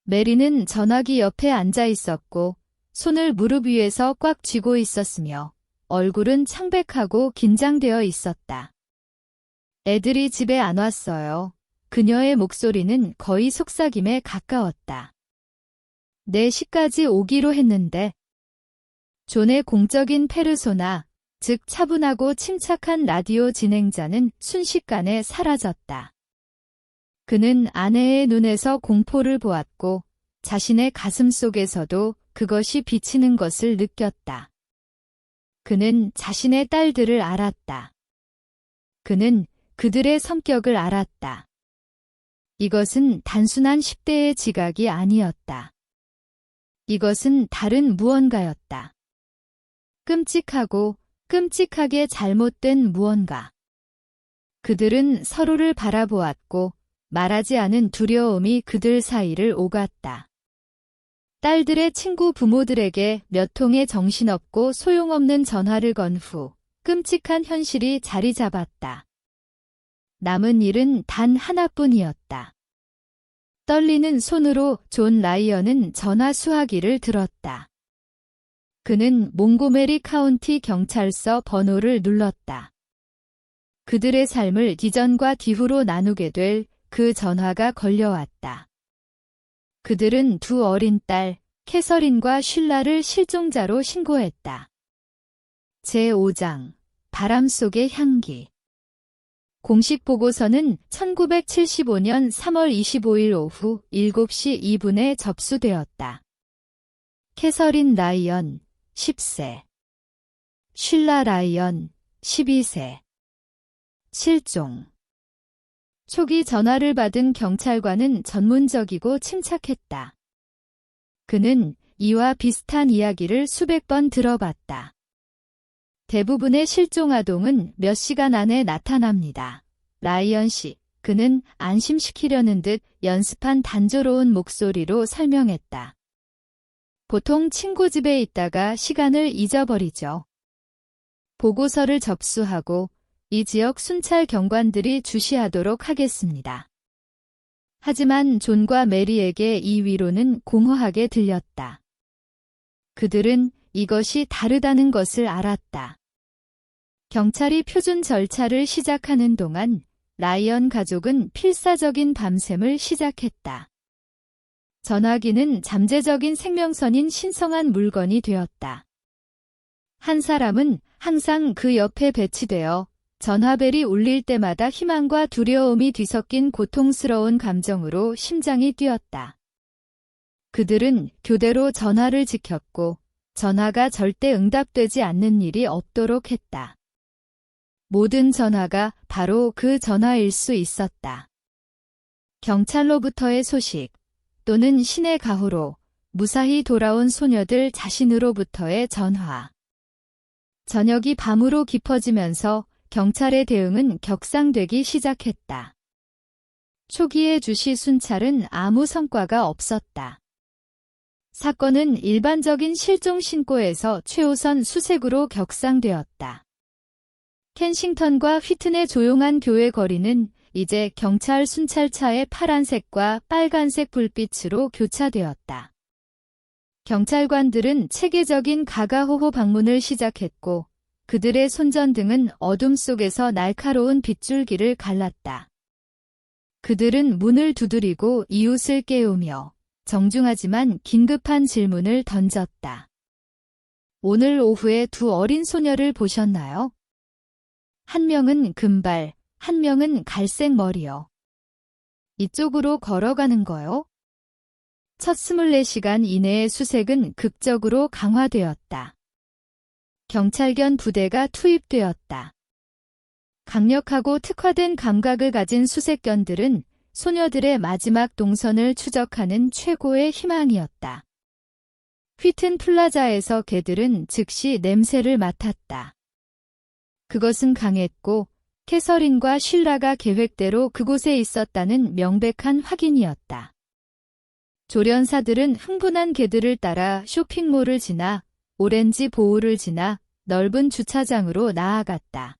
[SPEAKER 1] 메리는 전화기 옆에 앉아 있었고 손을 무릎 위에서 꽉 쥐고 있었으며 얼굴은 창백하고 긴장되어 있었다. 애들이 집에 안 왔어요. 그녀의 목소리는 거의 속삭임에 가까웠다. 4시까지 오기로 했는데. 존의 공적인 페르소나, 즉 차분하고 침착한 라디오 진행자는 순식간에 사라졌다. 그는 아내의 눈에서 공포를 보았고 자신의 가슴 속에서도 그것이 비치는 것을 느꼈다. 그는 자신의 딸들을 알았다. 그는 그들의 성격을 알았다. 이것은 단순한 10대의 지각이 아니었다. 이것은 다른 무언가였다. 끔찍하게 잘못된 무언가. 그들은 서로를 바라보았고 말하지 않은 두려움이 그들 사이를 오갔다. 딸들의 친구 부모들에게 몇 통의 정신없고 소용없는 전화를 건 후 끔찍한 현실이 자리 잡았다. 남은 일은 단 하나뿐이었다. 떨리는 손으로 존 라이언은 전화 수화기를 들었다. 그는 몽고메리 카운티 경찰서 번호를 눌렀다. 그들의 삶을 이전과 뒤후로 나누게 될 그 전화가 걸려왔다. 그들은 두 어린 딸, 캐서린과 쉴라를 실종자로 신고했다. 제5장 바람 속의 향기. 공식 보고서는 1975년 3월 25일 오후 7시 2분에 접수되었다. 캐서린 라이언, 10세. 쉴라 라이언, 12세. 실종. 초기 전화를 받은 경찰관은 전문적이고 침착했다. 그는 이와 비슷한 이야기를 수백 번 들어봤다. 대부분의 실종 아동은 몇 시간 안에 나타납니다. 라이언 씨, 그는 안심시키려는 듯 연습한 단조로운 목소리로 설명했다. 보통 친구 집에 있다가 시간을 잊어버리죠. 보고서를 접수하고 이 지역 순찰 경관들이 주시하도록 하겠습니다. 하지만 존과 메리에게 이 위로는 공허하게 들렸다. 그들은 이것이 다르다는 것을 알았다. 경찰이 표준 절차를 시작하는 동안 라이언 가족은 필사적인 밤샘을 시작했다. 전화기는 잠재적인 생명선인 신성한 물건이 되었다. 한 사람은 항상 그 옆에 배치되어 전화벨이 울릴 때마다 희망과 두려움이 뒤섞인 고통스러운 감정으로 심장이 뛰었다. 그들은 교대로 전화를 지켰고 전화가 절대 응답되지 않는 일이 없도록 했다. 모든 전화가 바로 그 전화일 수 있었다. 경찰로부터의 소식 또는 신의 가호로 무사히 돌아온 소녀들 자신으로부터의 전화. 저녁이 밤으로 깊어지면서 경찰의 대응은 격상되기 시작했다. 초기의 주시 순찰은 아무 성과가 없었다. 사건은 일반적인 실종 신고에서 최우선 수색으로 격상되었다. 켄싱턴과 휘튼의 조용한 교외 거리는 이제 경찰 순찰차의 파란색과 빨간색 불빛으로 교차되었다. 경찰관들은 체계적인 가가호호 방문을 시작했고 그들의 손전등은 어둠 속에서 날카로운 빗줄기를 갈랐다. 그들은 문을 두드리고 이웃을 깨우며 정중하지만 긴급한 질문을 던졌다. 오늘 오후에 두 어린 소녀를 보셨나요? 한 명은 금발, 한 명은 갈색 머리요. 이쪽으로 걸어가는 거요? 첫 24시간 이내의 수색은 극적으로 강화되었다. 경찰견 부대가 투입되었다. 강력하고 특화된 감각을 가진 수색견들은 소녀들의 마지막 동선을 추적하는 최고의 희망이었다. 휘튼 플라자에서 개들은 즉시 냄새를 맡았다. 그것은 강했고 캐서린과 쉴라가 계획대로 그곳에 있었다는 명백한 확인이었다. 조련사들은 흥분한 개들을 따라 쇼핑몰을 지나 오렌지 보울을 지나 넓은 주차장으로 나아갔다.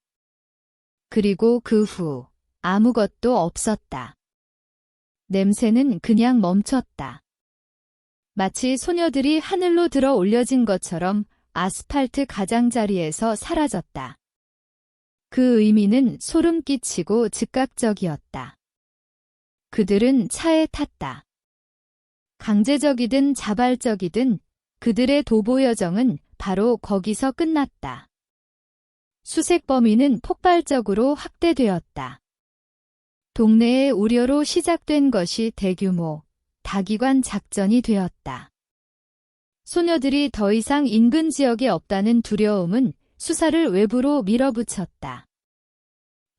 [SPEAKER 1] 그리고 그 후 아무것도 없었다. 냄새는 그냥 멈췄다. 마치 소녀들이 하늘로 들어 올려진 것처럼 아스팔트 가장자리에서 사라졌다. 그 의미는 소름 끼치고 즉각적이었다. 그들은 차에 탔다. 강제적이든 자발적이든 그들의 도보 여정은 바로 거기서 끝났다. 수색 범위는 폭발적으로 확대되었다. 동네의 우려로 시작된 것이 대규모, 다기관 작전이 되었다. 소녀들이 더 이상 인근 지역에 없다는 두려움은 수사를 외부로 밀어붙였다.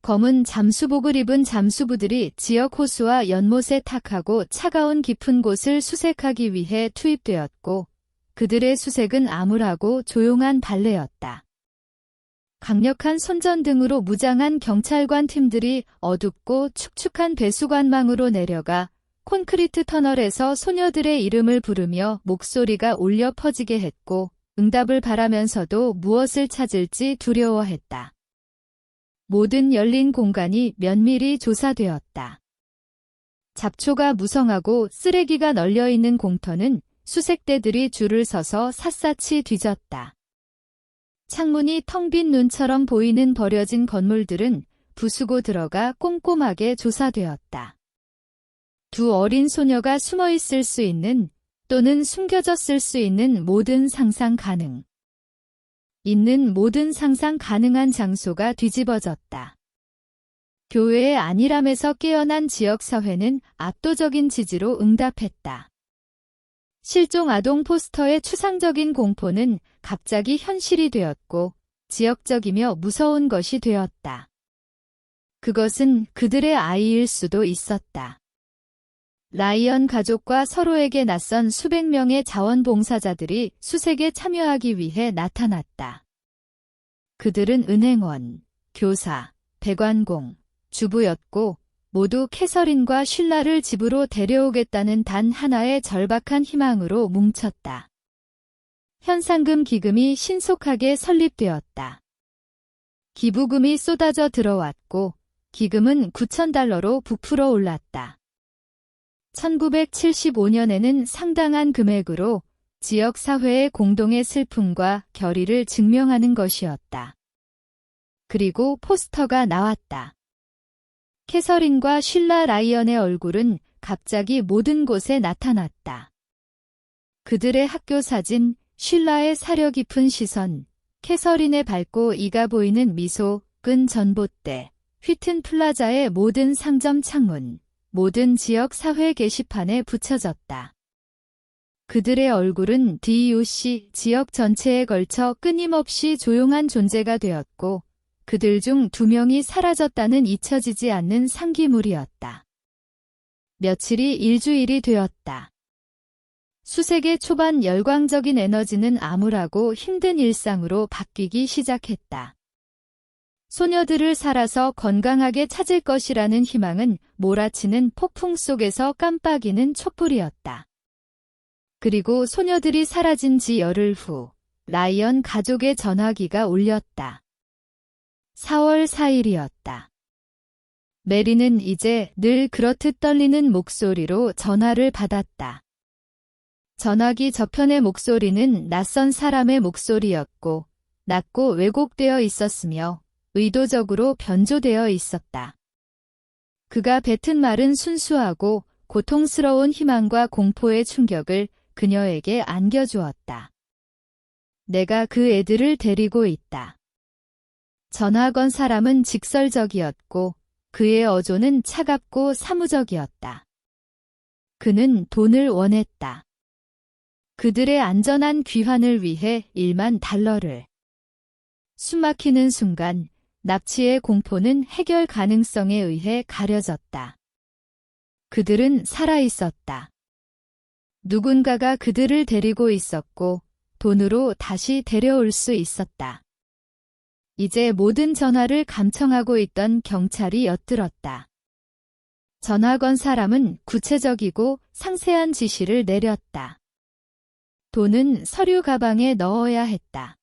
[SPEAKER 1] 검은 잠수복을 입은 잠수부들이 지역 호수와 연못에 탁하고 차가운 깊은 곳을 수색하기 위해 투입되었고 그들의 수색은 암울하고 조용한 발레였다. 강력한 손전등으로 무장한 경찰관 팀들이 어둡고 축축한 배수관망으로 내려가 콘크리트 터널에서 소녀들의 이름을 부르며 목소리가 울려 퍼지게 했고 응답을 바라면서도 무엇을 찾을지 두려워했다. 모든 열린 공간이 면밀히 조사되었다. 잡초가 무성하고 쓰레기가 널려있는 공터는 수색대들이 줄을 서서 샅샅이 뒤졌다. 창문이 텅 빈 눈처럼 보이는 버려진 건물들은 부수고 들어가 꼼꼼하게 조사되었다. 두 어린 소녀가 숨어 있을 수 있는 또는 숨겨졌을 수 있는 모든 상상 가능. 있는 모든 상상 가능한 장소가 뒤집어졌다. 교회의 안일함에서 깨어난 지역사회는 압도적인 지지로 응답했다. 실종 아동 포스터의 추상적인 공포는 갑자기 현실이 되었고 지역적이며 무서운 것이 되었다. 그것은 그들의 아이일 수도 있었다. 라이언 가족과 서로에게 낯선 수백 명의 자원봉사자들이 수색에 참여하기 위해 나타났다. 그들은 은행원, 교사, 배관공, 주부였고 모두 캐서린과 쉴라를 집으로 데려오겠다는 단 하나의 절박한 희망으로 뭉쳤다. 현상금 기금이 신속하게 설립되었다. 기부금이 쏟아져 들어왔고 기금은 $9,000로 부풀어 올랐다. 1975년에는 상당한 금액으로 지역사회의 공동의 슬픔과 결의를 증명하는 것이었다. 그리고 포스터가 나왔다. 캐서린과 쉴라 라이언의 얼굴은 갑자기 모든 곳에 나타났다. 그들의 학교 사진, 쉴라의 사려 깊은 시선, 캐서린의 밝고 이가 보이는 미소, 끈 전봇대, 휘튼 플라자의 모든 상점 창문, 모든 지역 사회 게시판에 붙여졌다. 그들의 얼굴은 DUC 지역 전체에 걸쳐 끊임없이 조용한 존재가 되었고 그들 중 2명이 사라졌다는 잊혀지지 않는 상기물이었다. 며칠이 일주일이 되었다. 수색의 초반 열광적인 에너지는 암울하고 힘든 일상으로 바뀌기 시작했다. 소녀들을 살아서 건강하게 찾을 것이라는 희망은 몰아치는 폭풍 속에서 깜빡이는 촛불이었다. 그리고 소녀들이 사라진 지 열흘 후 라이언 가족의 전화기가 울렸다. 4월 4일이었다. 메리는 이제 늘 그렇듯 떨리는 목소리로 전화를 받았다. 전화기 저편의 목소리는 낯선 사람의 목소리였고 낮고 왜곡되어 있었으며 의도적으로 변조되어 있었다. 그가 뱉은 말은 순수하고 고통스러운 희망과 공포의 충격을 그녀에게 안겨주었다. 내가 그 애들을 데리고 있다. 전화 건 사람은 직설적이었고 그의 어조는 차갑고 사무적이었다. 그는 돈을 원했다. 그들의 안전한 귀환을 위해 $10,000,000를. 숨막히는 순간 납치의 공포는 해결 가능성에 의해 가려졌다. 그들은 살아있었다. 누군가가 그들을 데리고 있었고 돈으로 다시 데려올 수 있었다. 이제 모든 전화를 감청하고 있던 경찰이 엿들었다. 전화 건 사람은 구체적이고 상세한 지시를 내렸다. 돈은 서류 가방에 넣어야 했다.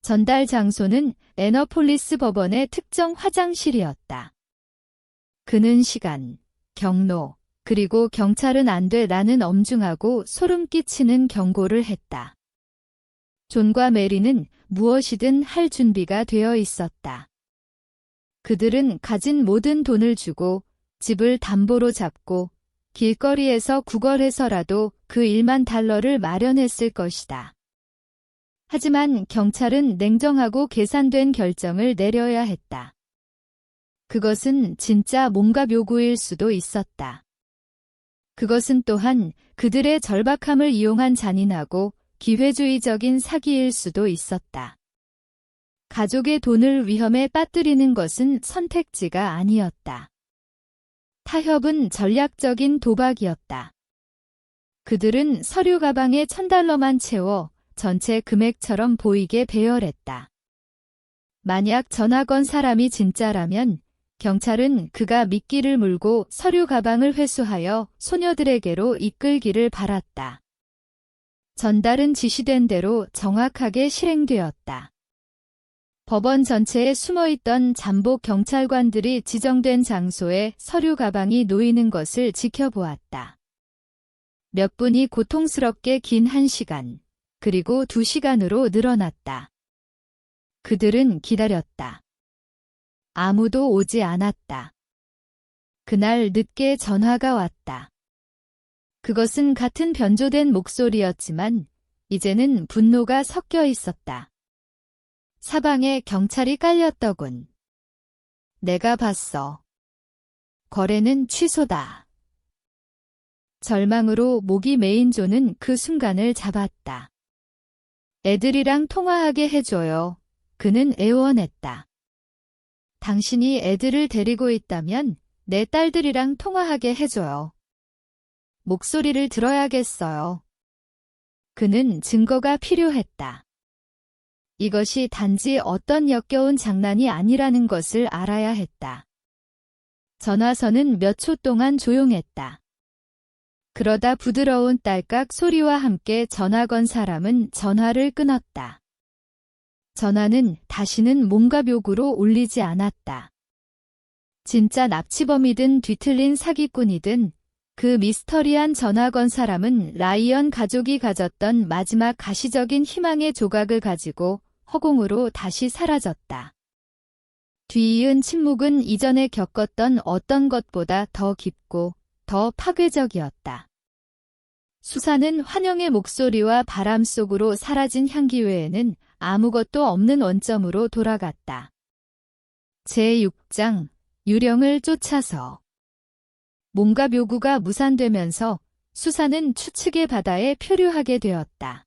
[SPEAKER 1] 전달 장소는 애너폴리스 법원의 특정 화장실이었다. 그는 시간, 경로, 그리고 경찰은 안 돼라는 엄중하고 소름 끼치는 경고를 했다. 존과 메리는 무엇이든 할 준비가 되어 있었다. 그들은 가진 모든 돈을 주고 집을 담보로 잡고 길거리에서 구걸해서라도 그 $10,000,000를 마련했을 것이다. 하지만 경찰은 냉정하고 계산된 결정을 내려야 했다. 그것은 진짜 몸값 요구일 수도 있었다. 그것은 또한 그들의 절박함을 이용한 잔인하고 기회주의적인 사기일 수도 있었다. 가족의 돈을 위험에 빠뜨리는 것은 선택지가 아니었다. 타협은 전략적인 도박이었다. 그들은 서류 가방에 $1,000만 채워 전체 금액처럼 보이게 배열했다. 만약 전화 건 사람이 진짜라면 경찰은 그가 미끼를 물고 서류 가방을 회수하여 소녀들에게로 이끌기를 바랐다. 전달은 지시된 대로 정확하게 실행되었다. 법원 전체에 숨어있던 잠복 경찰관들이 지정된 장소에 서류 가방이 놓이는 것을 지켜보았다. 몇 분이 고통스럽게 긴 1시간, 그리고 2시간으로 늘어났다. 그들은 기다렸다. 아무도 오지 않았다. 그날 늦게 전화가 왔다. 그것은 같은 변조된 목소리였지만 이제는 분노가 섞여 있었다. 사방에 경찰이 깔렸더군. 내가 봤어. 거래는 취소다. 절망으로 목이 메인 조는 그 순간을 잡았다. 애들이랑 통화하게 해줘요. 그는 애원했다. 당신이 애들을 데리고 있다면 내 딸들이랑 통화하게 해줘요. 목소리를 들어야겠어요. 그는 증거가 필요했다. 이것이 단지 어떤 역겨운 장난이 아니라는 것을 알아야 했다. 전화선은 몇 초 동안 조용했다. 그러다 부드러운 딸깍 소리와 함께 전화 건 사람은 전화를 끊었다. 전화는 다시는 몸과 묘구로 울리지 않았다. 진짜 납치범이든 뒤틀린 사기꾼이든 그 미스터리한 전화 건 사람은 라이언 가족이 가졌던 마지막 가시적인 희망의 조각을 가지고 허공으로 다시 사라졌다. 뒤이은 침묵은 이전에 겪었던 어떤 것보다 더 깊고 더 파괴적이었다. 수사는 환영의 목소리와 바람 속으로 사라진 향기 외에는 아무것도 없는 원점으로 돌아갔다. 제6장 유령을 쫓아서 몸과 묘구가 무산되면서 수사는 추측의 바다에 표류하게 되었다.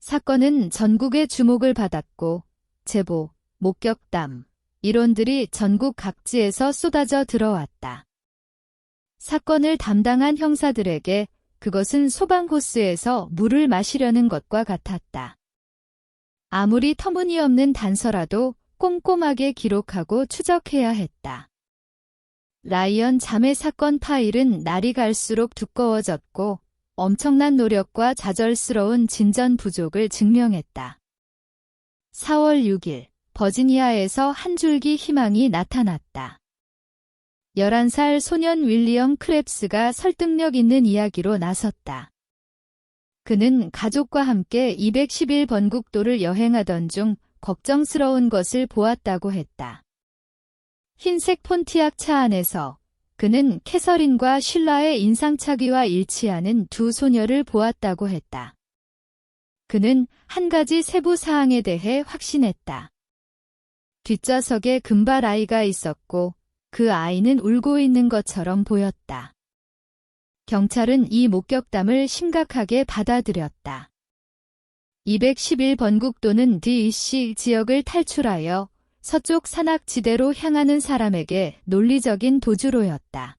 [SPEAKER 1] 사건은 전국의 주목을 받았고 제보, 목격담, 이론들이 전국 각지에서 쏟아져 들어왔다. 사건을 담당한 형사들에게 그것은 소방호스에서 물을 마시려는 것과 같았다. 아무리 터무니없는 단서라도 꼼꼼하게 기록하고 추적해야 했다. 라이언 자매 사건 파일은 날이 갈수록 두꺼워졌고 엄청난 노력과 좌절스러운 진전 부족을 증명했다. 4월 6일 버지니아에서 한 줄기 희망이 나타났다. 11살 소년 윌리엄 크랩스가 설득력 있는 이야기로 나섰다. 그는 가족과 함께 211번국도를 여행하던 중 걱정스러운 것을 보았다고 했다. 흰색 폰티악 차 안에서 그는 캐서린과 쉴라의 인상착의와 일치하는 두 소녀를 보았다고 했다. 그는 한 가지 세부 사항에 대해 확신했다. 뒷좌석에 금발 아이가 있었고 그 아이는 울고 있는 것처럼 보였다. 경찰은 이 목격담을 심각하게 받아들였다. 211번국도는 DC 지역을 탈출하여 서쪽 산악지대로 향하는 사람에게 논리적인 도주로였다.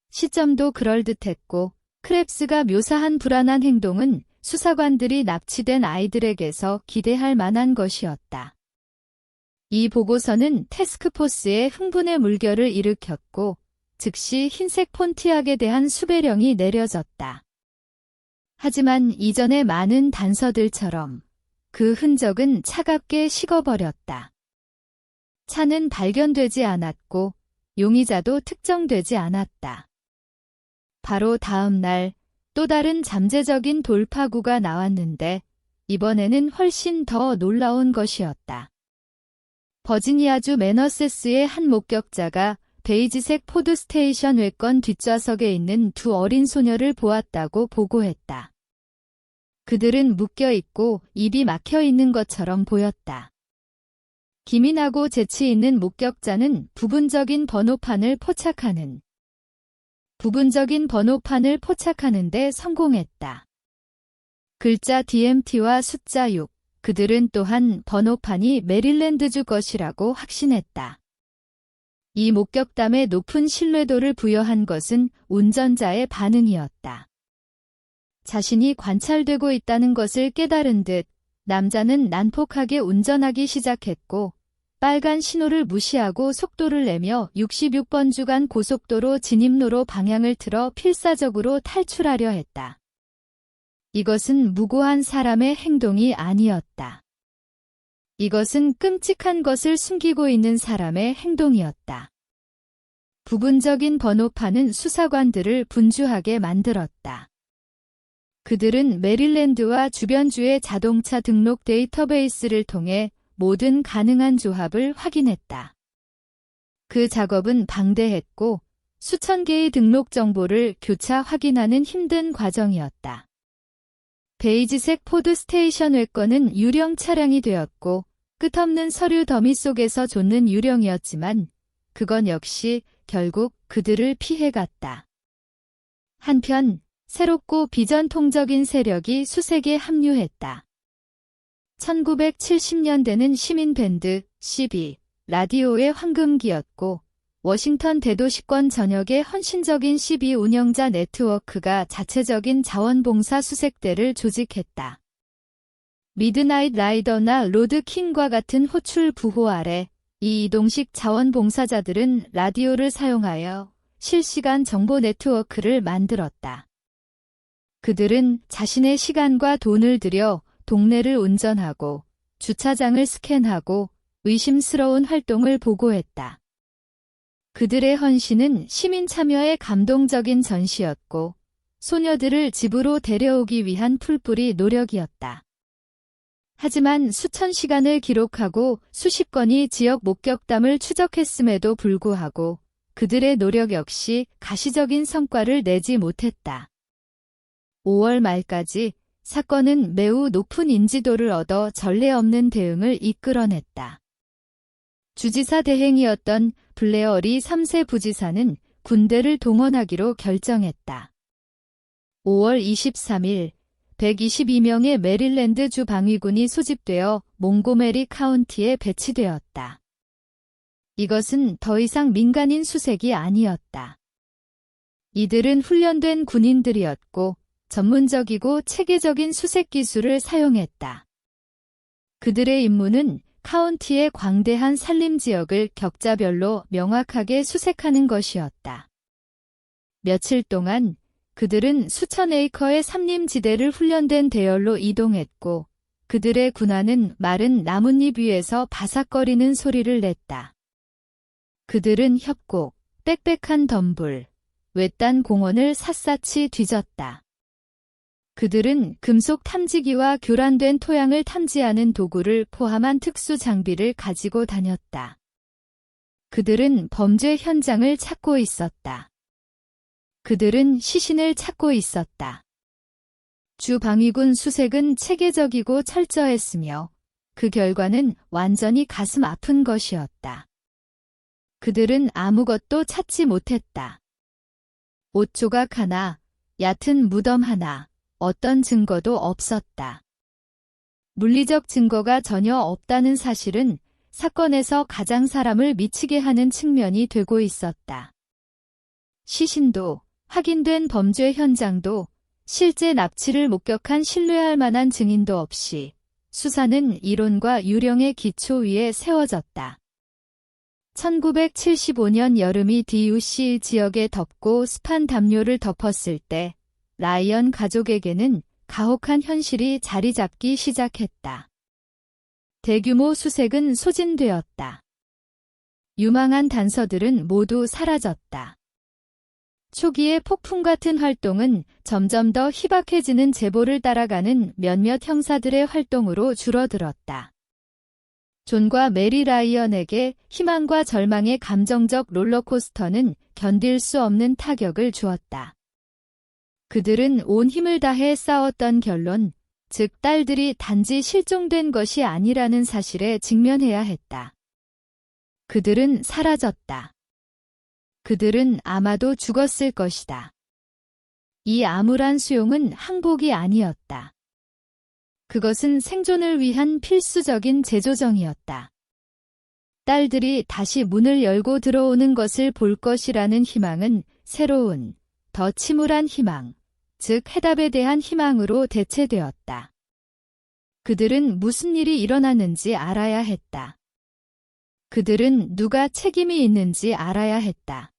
[SPEAKER 1] 시점도 그럴듯했고 크랩스가 묘사한 불안한 행동은 수사관들이 납치된 아이들에게서 기대할 만한 것이었다. 이 보고서는 태스크포스의 흥분의 물결을 일으켰고 즉시 흰색 폰티악에 대한 수배령이 내려졌다. 하지만 이전의 많은 단서들처럼 그 흔적은 차갑게 식어버렸다. 차는 발견되지 않았고 용의자도 특정되지 않았다. 바로 다음 날 또 다른 잠재적인 돌파구가 나왔는데 이번에는 훨씬 더 놀라운 것이었다. 버지니아주 매너세스의 한 목격자가 베이지색 포드 스테이션 외권 뒷좌석에 있는 두 어린 소녀를 보았다고 보고했다. 그들은 묶여있고 입이 막혀있는 것처럼 보였다. 기민하고 재치 있는 목격자는 부분적인 번호판을 포착하는 데 성공했다. 글자 DMT와 숫자 6, 그들은 또한 번호판이 메릴랜드주 것이라고 확신했다. 이 목격담에 높은 신뢰도를 부여한 것은 운전자의 반응이었다. 자신이 관찰되고 있다는 것을 깨달은 듯 남자는 난폭하게 운전하기 시작했고 빨간 신호를 무시하고 속도를 내며 66번 주간 고속도로 진입로로 방향을 틀어 필사적으로 탈출하려 했다. 이것은 무고한 사람의 행동이 아니었다. 이것은 끔찍한 것을 숨기고 있는 사람의 행동이었다. 구분적인 번호판은 수사관들을 분주하게 만들었다. 그들은 메릴랜드와 주변주의 자동차 등록 데이터베이스를 통해 모든 가능한 조합을 확인했다. 그 작업은 방대했고 수천 개의 등록 정보를 교차 확인하는 힘든 과정이었다. 베이지색 포드 스테이션 외권은 유령 차량이 되었고 끝없는 서류 더미 속에서 좇는 유령이었지만 그건 역시 결국 그들을 피해갔다. 한편 새롭고 비전통적인 세력이 수색에 합류했다. 1970년대는 시민 밴드, CB, 라디오의 황금기였고 워싱턴 대도시권 전역의 헌신적인 CB 운영자 네트워크가 자체적인 자원봉사 수색대를 조직했다. 미드나잇 라이더나 로드 킹과 같은 호출 부호 아래 이 이동식 자원봉사자들은 라디오를 사용하여 실시간 정보 네트워크를 만들었다. 그들은 자신의 시간과 돈을 들여 동네를 운전하고 주차장을 스캔하고 의심스러운 활동을 보고했다. 그들의 헌신은 시민 참여의 감동적인 전시였고 소녀들을 집으로 데려오기 위한 풀뿌리 노력이었다. 하지만 수천 시간을 기록하고 수십 건의 지역 목격담을 추적했음에도 불구하고 그들의 노력 역시 가시적인 성과를 내지 못했다. 5월 말까지 사건은 매우 높은 인지도를 얻어 전례 없는 대응을 이끌어냈다. 주지사 대행이었던 블레어 리 3세 부지사는 군대를 동원하기로 결정했다. 5월 23일 122명의 메릴랜드 주 방위군이 소집되어 몽고메리 카운티에 배치되었다. 이것은 더 이상 민간인 수색이 아니었다. 이들은 훈련된 군인들이었고 전문적이고 체계적인 수색 기술을 사용했다. 그들의 임무는 카운티의 광대한 산림 지역을 격자별로 명확하게 수색하는 것이었다. 며칠 동안 그들은 수천 에이커의 산림지대를 훈련된 대열로 이동했고 그들의 군화는 마른 나뭇잎 위에서 바삭거리는 소리를 냈다. 그들은 협곡, 빽빽한 덤불, 외딴 공원을 샅샅이 뒤졌다. 그들은 금속 탐지기와 교란된 토양을 탐지하는 도구를 포함한 특수 장비를 가지고 다녔다. 그들은 범죄 현장을 찾고 있었다. 그들은 시신을 찾고 있었다. 주 방위군 수색은 체계적이고 철저했으며 그 결과는 완전히 가슴 아픈 것이었다. 그들은 아무것도 찾지 못했다. 옷 조각 하나, 얕은 무덤 하나, 어떤 증거도 없었다. 물리적 증거가 전혀 없다는 사실은 사건에서 가장 사람을 미치게 하는 측면이 되고 있었다. 시신도, 확인된 범죄 현장도, 실제 납치를 목격한 신뢰할 만한 증인도 없이 수사는 이론과 유령의 기초 위에 세워졌다. 1975년 여름이 DUC 지역에 덥고 습한 담요를 덮었을 때 라이언 가족에게는 가혹한 현실이 자리 잡기 시작했다. 대규모 수색은 소진되었다. 유망한 단서들은 모두 사라졌다. 초기의 폭풍 같은 활동은 점점 더 희박해지는 제보를 따라가는 몇몇 형사들의 활동으로 줄어들었다. 존과 메리 라이언에게 희망과 절망의 감정적 롤러코스터는 견딜 수 없는 타격을 주었다. 그들은 온 힘을 다해 싸웠던 결론, 즉 딸들이 단지 실종된 것이 아니라는 사실에 직면해야 했다. 그들은 사라졌다. 그들은 아마도 죽었을 것이다. 이 암울한 수용은 항복이 아니었다. 그것은 생존을 위한 필수적인 재조정이었다. 딸들이 다시 문을 열고 들어오는 것을 볼 것이라는 희망은 새로운, 더 침울한 희망, 즉 해답에 대한 희망으로 대체되었다. 그들은 무슨 일이 일어났는지 알아야 했다. 그들은 누가 책임이 있는지 알아야 했다.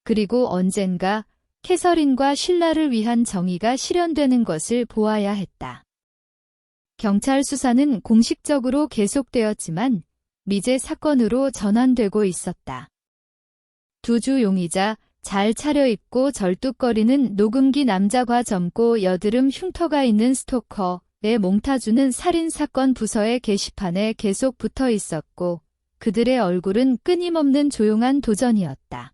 [SPEAKER 1] 그리고 언젠가 캐서린과 실라를 위한 정의가 실현되는 것을 보아야 했다. 경찰 수사는 공식적으로 계속되었지만 미제 사건으로 전환되고 있었다. 두 주 용의자, 잘 차려입고 절뚝거리는 녹음기 남자과 젊고 여드름 흉터가 있는 스토커의 몽타주는 살인사건 부서의 게시판에 계속 붙어 있었고 그들의 얼굴은 끊임없는 조용한 도전이었다.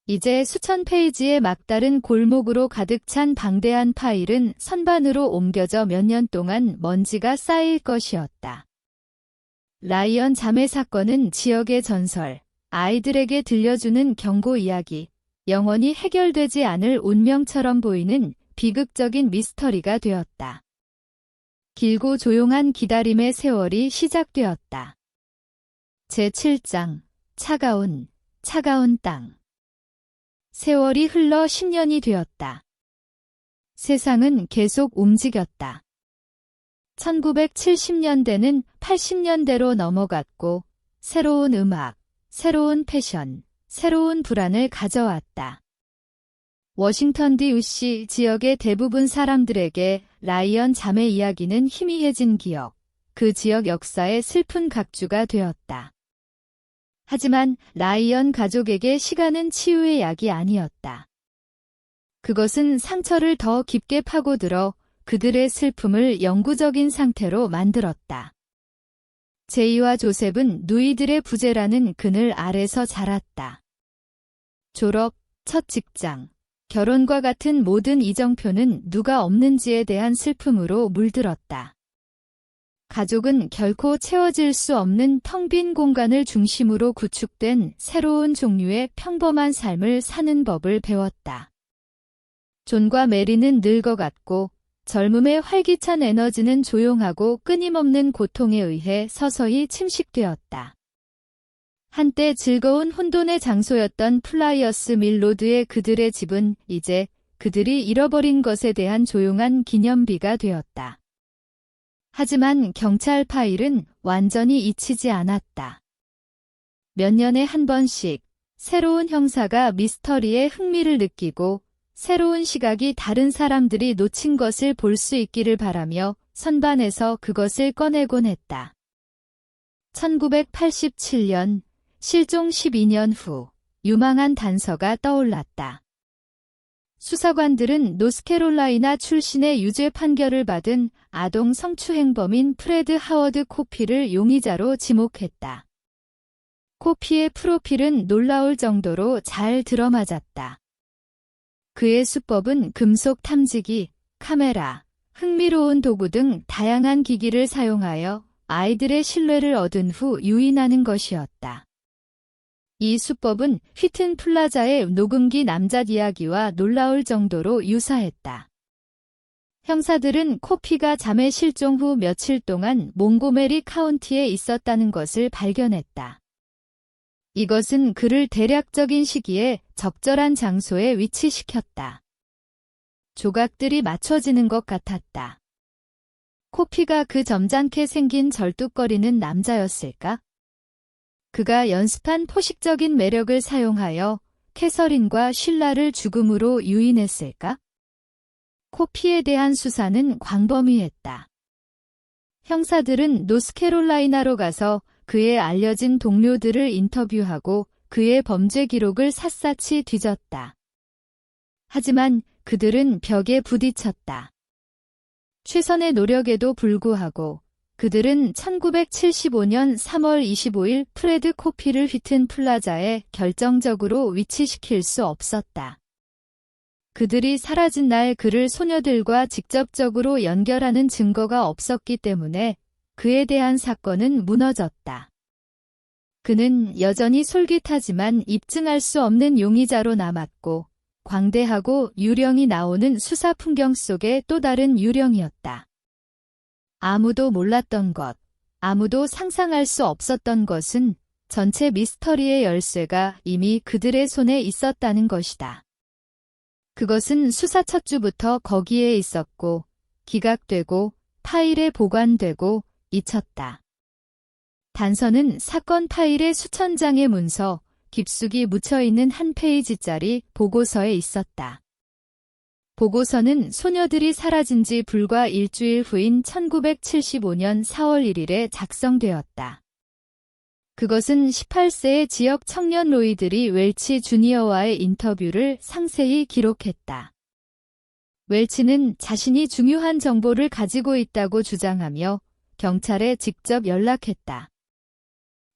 [SPEAKER 1] 이제 수천 페이지의 막다른 골목으로 가득 찬 방대한 파일은 선반으로 옮겨져 몇 년 동안 먼지가 쌓일 것이었다. 라이언 자매 사건은 지역의 전설, 아이들에게 들려주는 경고 이야기, 영원히 해결되지 않을 운명처럼 보이는 비극적인 미스터리가 되었다. 길고 조용한 기다림의 세월이 시작되었다. 제7장, 차가운 땅. 세월이 흘러 10년이 되었다. 세상은 계속 움직였다. 1970년대는 80년대로 넘어갔고 새로운 음악, 새로운 패션, 새로운 불안을 가져왔다. 워싱턴 DC 지역의 대부분 사람들에게 라이언 자매 이야기는 희미해진 기억, 그 지역 역사의 슬픈 각주가 되었다. 하지만 라이언 가족에게 시간은 치유의 약이 아니었다. 그것은 상처를 더 깊게 파고들어 그들의 슬픔을 영구적인 상태로 만들었다. 제이와 조셉은 누이들의 부재라는 그늘 아래서 자랐다. 졸업, 첫 직장, 결혼과 같은 모든 이정표는 누가 없는지에 대한 슬픔으로 물들었다. 가족은 결코 채워질 수 없는 텅 빈 공간을 중심으로 구축된 새로운 종류의 평범한 삶을 사는 법을 배웠다. 존과 메리는 늙어갔고 젊음의 활기찬 에너지는 조용하고 끊임없는 고통에 의해 서서히 침식되었다. 한때 즐거운 혼돈의 장소였던 플라이어스 밀로드의 그들의 집은 이제 그들이 잃어버린 것에 대한 조용한 기념비가 되었다. 하지만 경찰 파일은 완전히 잊히지 않았다. 몇 년에 한 번씩 새로운 형사가 미스터리에 흥미를 느끼고 새로운 시각이 다른 사람들이 놓친 것을 볼 수 있기를 바라며 선반에서 그것을 꺼내곤 했다. 1987년, 실종 12년 후 유망한 단서가 떠올랐다. 수사관들은 노스캐롤라이나 출신의 유죄 판결을 받은 아동 성추행범인 프레드 하워드 코피를 용의자로 지목했다. 코피의 프로필은 놀라울 정도로 잘 들어맞았다. 그의 수법은 금속 탐지기, 카메라, 흥미로운 도구 등 다양한 기기를 사용하여 아이들의 신뢰를 얻은 후 유인하는 것이었다. 이 수법은 휘튼 플라자의 녹음기 남자 이야기와 놀라울 정도로 유사했다. 형사들은 코피가 자매 실종 후 며칠 동안 몽고메리 카운티에 있었다는 것을 발견했다. 이것은 그를 대략적인 시기에 적절한 장소에 위치시켰다. 조각들이 맞춰지는 것 같았다. 코피가 그 점잖게 생긴 절뚝거리는 남자였을까? 그가 연습한 포식적인 매력을 사용하여 캐서린과 쉴라를 죽음으로 유인했을까? 코피에 대한 수사는 광범위했다. 형사들은 노스캐롤라이나로 가서 그의 알려진 동료들을 인터뷰하고 그의 범죄 기록을 샅샅이 뒤졌다. 하지만 그들은 벽에 부딪혔다. 최선의 노력에도 불구하고 그들은 1975년 3월 25일 프레드 코피를 휘튼 플라자에 결정적으로 위치시킬 수 없었다. 그들이 사라진 날 그를 소녀들과 직접적으로 연결하는 증거가 없었기 때문에 그에 대한 사건은 무너졌다. 그는 여전히 솔깃하지만 입증할 수 없는 용의자로 남았고 광대하고 유령이 나오는 수사 풍경 속의 또 다른 유령이었다. 아무도 몰랐던 것, 아무도 상상할 수 없었던 것은 전체 미스터리의 열쇠가 이미 그들의 손에 있었다는 것이다. 그것은 수사 첫 주부터 거기에 있었고 기각되고 파일에 보관되고 잊혔다. 단서는 사건 파일의 수천 장의 문서, 깊숙이 묻혀있는 한 페이지짜리 보고서에 있었다. 보고서는 소녀들이 사라진 지 불과 일주일 후인 1975년 4월 1일에 작성되었다. 그것은 18세의 지역 청년 로이들이 웰치 주니어와의 인터뷰를 상세히 기록했다. 웰치는 자신이 중요한 정보를 가지고 있다고 주장하며 경찰에 직접 연락했다.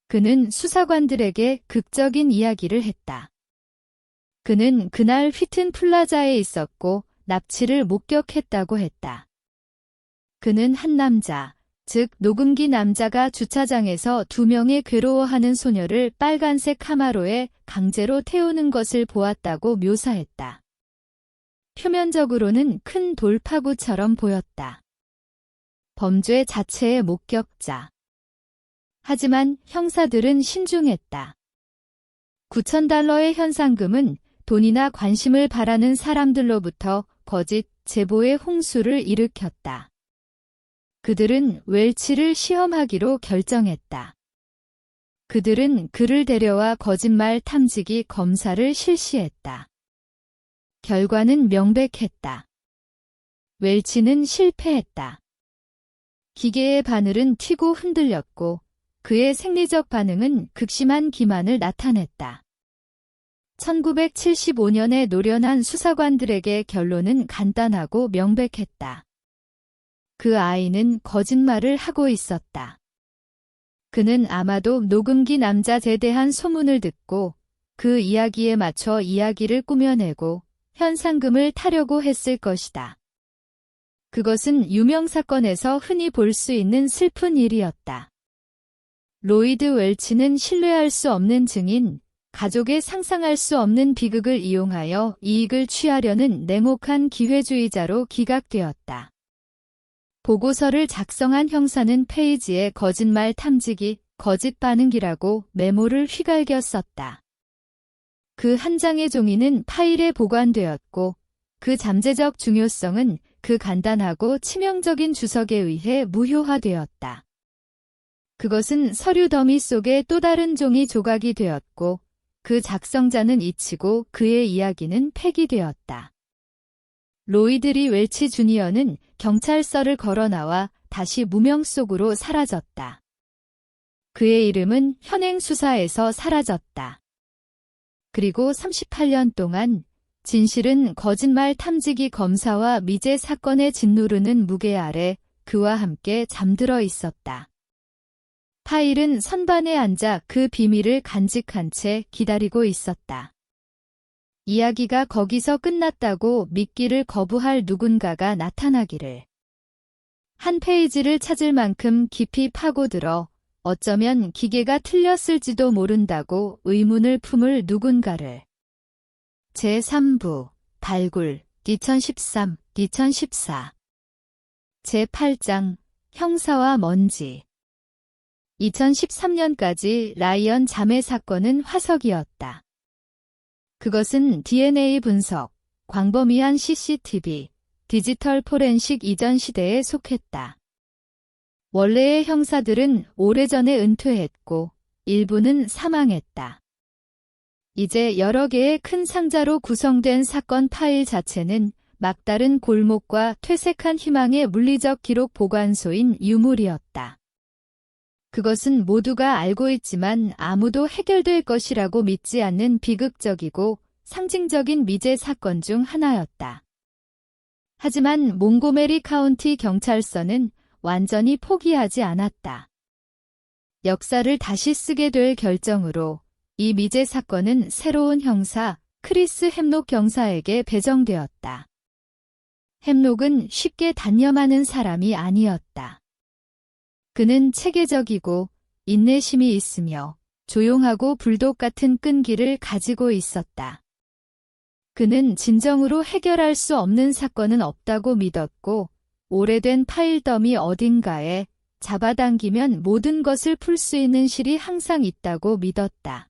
[SPEAKER 1] 그는 수사관들에게 극적인 이야기를 했다. 그는 그날 휘튼 플라자에 있었고 납치를 목격했다고 했다. 그는 한 남자, 즉 녹음기 남자가 주차장에서 2명의 괴로워하는 소녀를 빨간색 카마로에 강제로 태우는 것을 보았다고 묘사했다. 표면적으로는 큰 돌파구처럼 보였다. 범죄 자체의 목격자. 하지만 형사들은 신중했다. $9,000의 현상금은 돈이나 관심을 바라는 사람들로부터 거짓 제보의 홍수를 일으켰다. 그들은 웰치를 시험하기로 결정했다. 그들은 그를 데려와 거짓말 탐지기 검사를 실시했다. 결과는 명백했다. 웰치는 실패했다. 기계의 바늘은 튀고 흔들렸고 그의 생리적 반응은 극심한 기만을 나타냈다. 1975년에 노련한 수사관들에게 결론은 간단하고 명백했다. 그 아이는 거짓말을 하고 있었다. 그는 아마도 녹음기 남자에 대한 소문을 듣고 그 이야기에 맞춰 이야기를 꾸며내고 현상금을 타려고 했을 것이다. 그것은 유명 사건에서 흔히 볼 수 있는 슬픈 일이었다. 로이드 웰치는 신뢰할 수 없는 증인, 가족의 상상할 수 없는 비극을 이용하여 이익을 취하려는 냉혹한 기회주의자로 기각되었다. 보고서를 작성한 형사는 페이지에 거짓말 탐지기, 거짓 반응기라고 메모를 휘갈겨 썼다. 그 한 장의 종이는 파일에 보관되었고 그 잠재적 중요성은 그 간단하고 치명적인 주석에 의해 무효화되었다. 그것은 서류 더미 속에 또 다른 종이 조각이 되었고 그 작성자는 잊히고 그의 이야기는 폐기되었다. 로이드 리 웰치 주니어는 경찰서를 걸어 나와 다시 무명 속으로 사라졌다. 그의 이름은 현행 수사에서 사라졌다. 그리고 38년 동안 진실은 거짓말 탐지기 검사와 미제 사건의 짓누르는 무게 아래 그와 함께 잠들어 있었다. 파일은 선반에 앉아 그 비밀을 간직한 채 기다리고 있었다. 이야기가 거기서 끝났다고 믿기를 거부할 누군가가 나타나기를. 한 페이지를 찾을 만큼 깊이 파고들어 어쩌면 기계가 틀렸을지도 모른다고 의문을 품을 누군가를. 제3부 발굴 2013-2014 제8장 형사와 먼지 2013년까지 라이언 자매 사건은 화석이었다. 그것은 DNA 분석, 광범위한 CCTV, 디지털 포렌식 이전 시대에 속했다. 원래의 형사들은 오래전에 은퇴했고 일부는 사망했다. 이제 여러 개의 큰 상자로 구성된 사건 파일 자체는 막다른 골목과 퇴색한 희망의 물리적 기록 보관소인 유물이었다. 그것은 모두가 알고 있지만 아무도 해결될 것이라고 믿지 않는 비극적이고 상징적인 미제 사건 중 하나였다. 하지만 몽고메리 카운티 경찰서는 완전히 포기하지 않았다. 역사를 다시 쓰게 될 결정으로 이 미제 사건은 새로운 형사 크리스 햄록 경사에게 배정되었다. 햄록은 쉽게 단념하는 사람이 아니었다. 그는 체계적이고 인내심이 있으며 조용하고 불독 같은 끈기를 가지고 있었다. 그는 진정으로 해결할 수 없는 사건은 없다고 믿었고 오래된 파일 더미 어딘가에 잡아당기면 모든 것을 풀 수 있는 실이 항상 있다고 믿었다.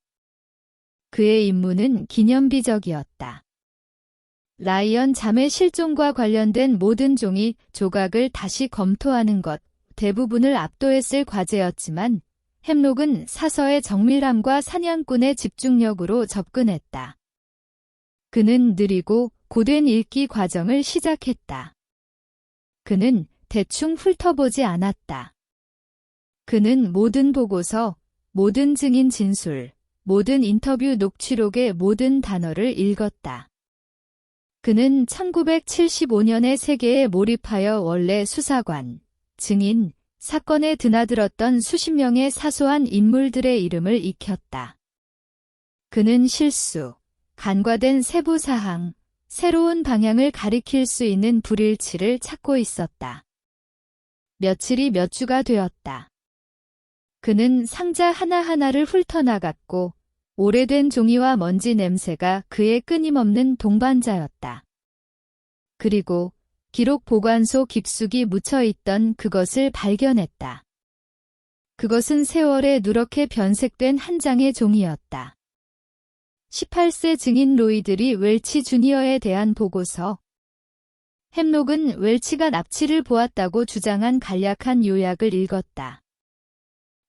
[SPEAKER 1] 그의 임무는 기념비적이었다. 라이언 자매 실종과 관련된 모든 종이 조각을 다시 검토하는 것, 대부분을 압도했을 과제였지만 햄록은 사서의 정밀함과 사냥꾼의 집중력으로 접근했다. 그는 느리고 고된 읽기 과정을 시작했다. 그는 대충 훑어보지 않았다. 그는 모든 보고서, 모든 증인 진술, 모든 인터뷰 녹취록의 모든 단어를 읽었다. 그는 1975년에 세계에 몰입하여 원래 수사관, 증인, 사건에 드나들었던 수십 명의 사소한 인물들의 이름을 익혔다. 그는 실수, 간과된 세부 사항, 새로운 방향을 가리킬 수 있는 불일치를 찾고 있었다. 며칠이 몇 주가 되었다. 그는 상자 하나하나를 훑어나갔고 오래된 종이와 먼지 냄새가 그의 끊임없는 동반자였다. 그리고 기록 보관소 깊숙이 묻혀있던 그것을 발견했다. 그것은 세월에 누렇게 변색된 한 장의 종이였다. 18세 증인 로이드리 웰치 주니어에 대한 보고서. 햄록은 웰치가 납치를 보았다고 주장한 간략한 요약을 읽었다.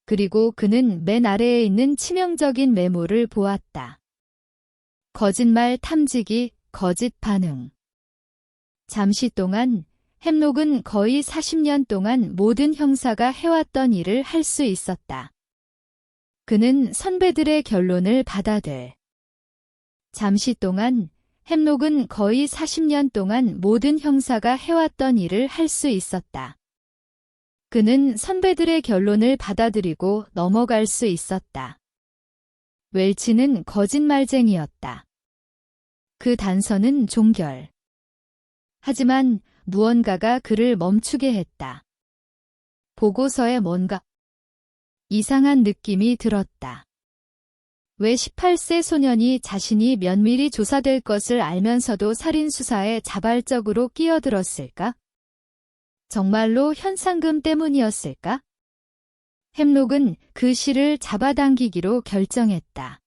[SPEAKER 1] 그리고 그는 맨 아래에 있는 치명적인 메모를 보았다. 거짓말 탐지기, 거짓 반응. 잠시 동안 햄록은 거의 40년 동안 모든 형사가 해왔던 일을 할 수 있었다. 그는 선배들의 결론을 받아들. 잠시 동안 햄록은 거의 40년 동안 모든 형사가 해왔던 일을 할 수 있었다. 그는 선배들의 결론을 받아들이고 넘어갈 수 있었다. 웰치는 거짓말쟁이였다. 그 단서는 종결. 하지만 무언가가 그를 멈추게 했다. 보고서에 뭔가 이상한 느낌이 들었다. 왜 18세 소년이 자신이 면밀히 조사될 것을 알면서도 살인수사에 자발적으로 끼어들었을까? 정말로 현상금 때문이었을까? 햄록은 그 시를 잡아당기기로 결정했다.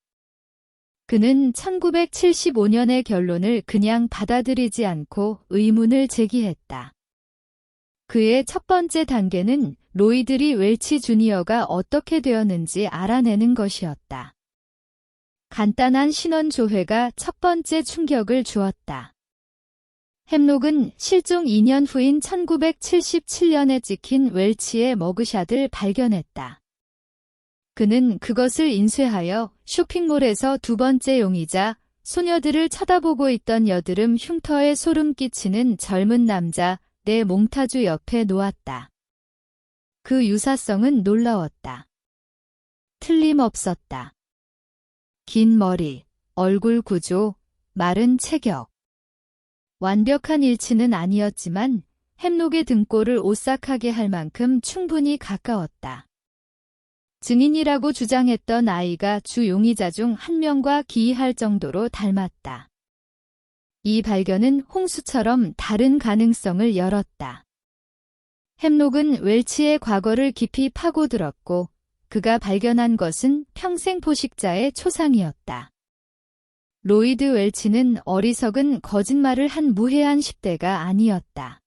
[SPEAKER 1] 그는 1975년의 결론을 그냥 받아들이지 않고 의문을 제기했다. 그의 첫 번째 단계는 로이드리 웰치 주니어가 어떻게 되었는지 알아내는 것이었다. 간단한 신원 조회가 첫 번째 충격을 주었다. 햄록은 실종 2년 후인 1977년에 찍힌 웰치의 머그샷을 발견했다. 그는 그것을 인쇄하여 쇼핑몰에서 두 번째 용의자, 소녀들을 쳐다보고 있던 여드름 흉터에 소름 끼치는 젊은 남자, 내 몽타주 옆에 놓았다. 그 유사성은 놀라웠다. 틀림없었다. 긴 머리, 얼굴 구조, 마른 체격. 완벽한 일치는 아니었지만 햄록의 등골을 오싹하게 할 만큼 충분히 가까웠다. 증인이라고 주장했던 아이가 주 용의자 중 한 명과 기이할 정도로 닮았다. 이 발견은 홍수처럼 다른 가능성을 열었다. 햄록은 웰치의 과거를 깊이 파고들었고 그가 발견한 것은 평생 포식자의 초상이었다. 로이드 웰치는 어리석은 거짓말을 한 무해한 10대가 아니었다.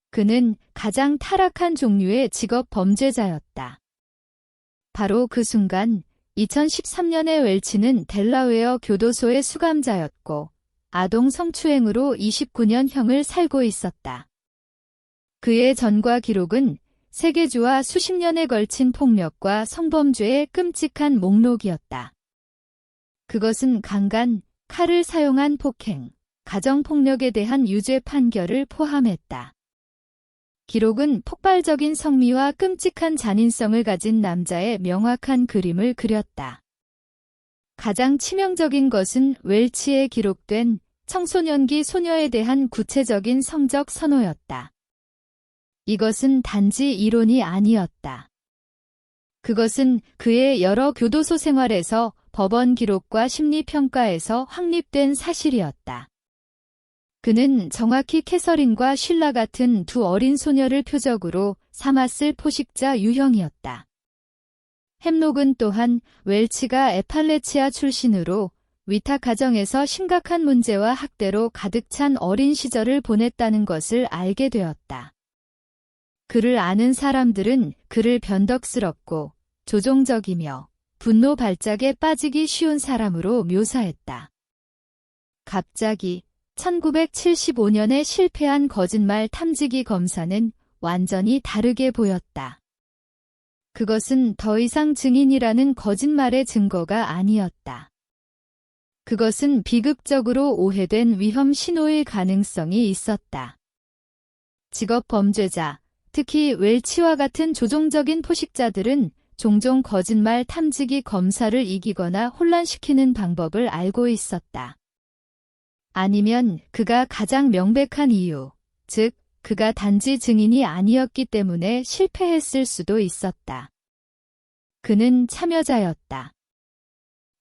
[SPEAKER 1] 그는 가장 타락한 종류의 직업 범죄자였다. 바로 그 순간 2013년에 웰치는 델라웨어 교도소의 수감자였고 아동 성추행으로 29년형을 살고 있었다. 그의 전과 기록은 세계주와 수십 년에 걸친 폭력과 성범죄의 끔찍한 목록이었다. 그것은 강간, 칼을 사용한 폭행, 가정폭력에 대한 유죄 판결을 포함했다. 기록은 폭발적인 성미와 끔찍한 잔인성을 가진 남자의 명확한 그림을 그렸다. 가장 치명적인 것은 웰치에 기록된 청소년기 소녀에 대한 구체적인 성적 선호였다. 이것은 단지 이론이 아니었다. 그것은 그의 여러 교도소 생활에서 법원 기록과 심리평가에서 확립된 사실이었다. 그는 정확히 캐서린과 쉴라 같은 두 어린 소녀를 표적으로 삼았을 포식자 유형이었다. 햄록은 또한 웰치가 에팔레치아 출신으로 위탁 가정에서 심각한 문제와 학대로 가득 찬 어린 시절을 보냈다는 것을 알게 되었다. 그를 아는 사람들은 그를 변덕스럽고 조종적이며 분노 발작에 빠지기 쉬운 사람으로 묘사했다. 갑자기 1975년에 실패한 거짓말 탐지기 검사는 완전히 다르게 보였다. 그것은 더 이상 증인이라는 거짓말의 증거가 아니었다. 그것은 비극적으로 오해된 위험 신호일 가능성이 있었다. 직업 범죄자, 특히 웰치와 같은 조종적인 포식자들은 종종 거짓말 탐지기 검사를 이기거나 혼란시키는 방법을 알고 있었다. 아니면 그가 가장 명백한 이유, 즉 그가 단지 증인이 아니었기 때문에 실패했을 수도 있었다. 그는 참여자였다.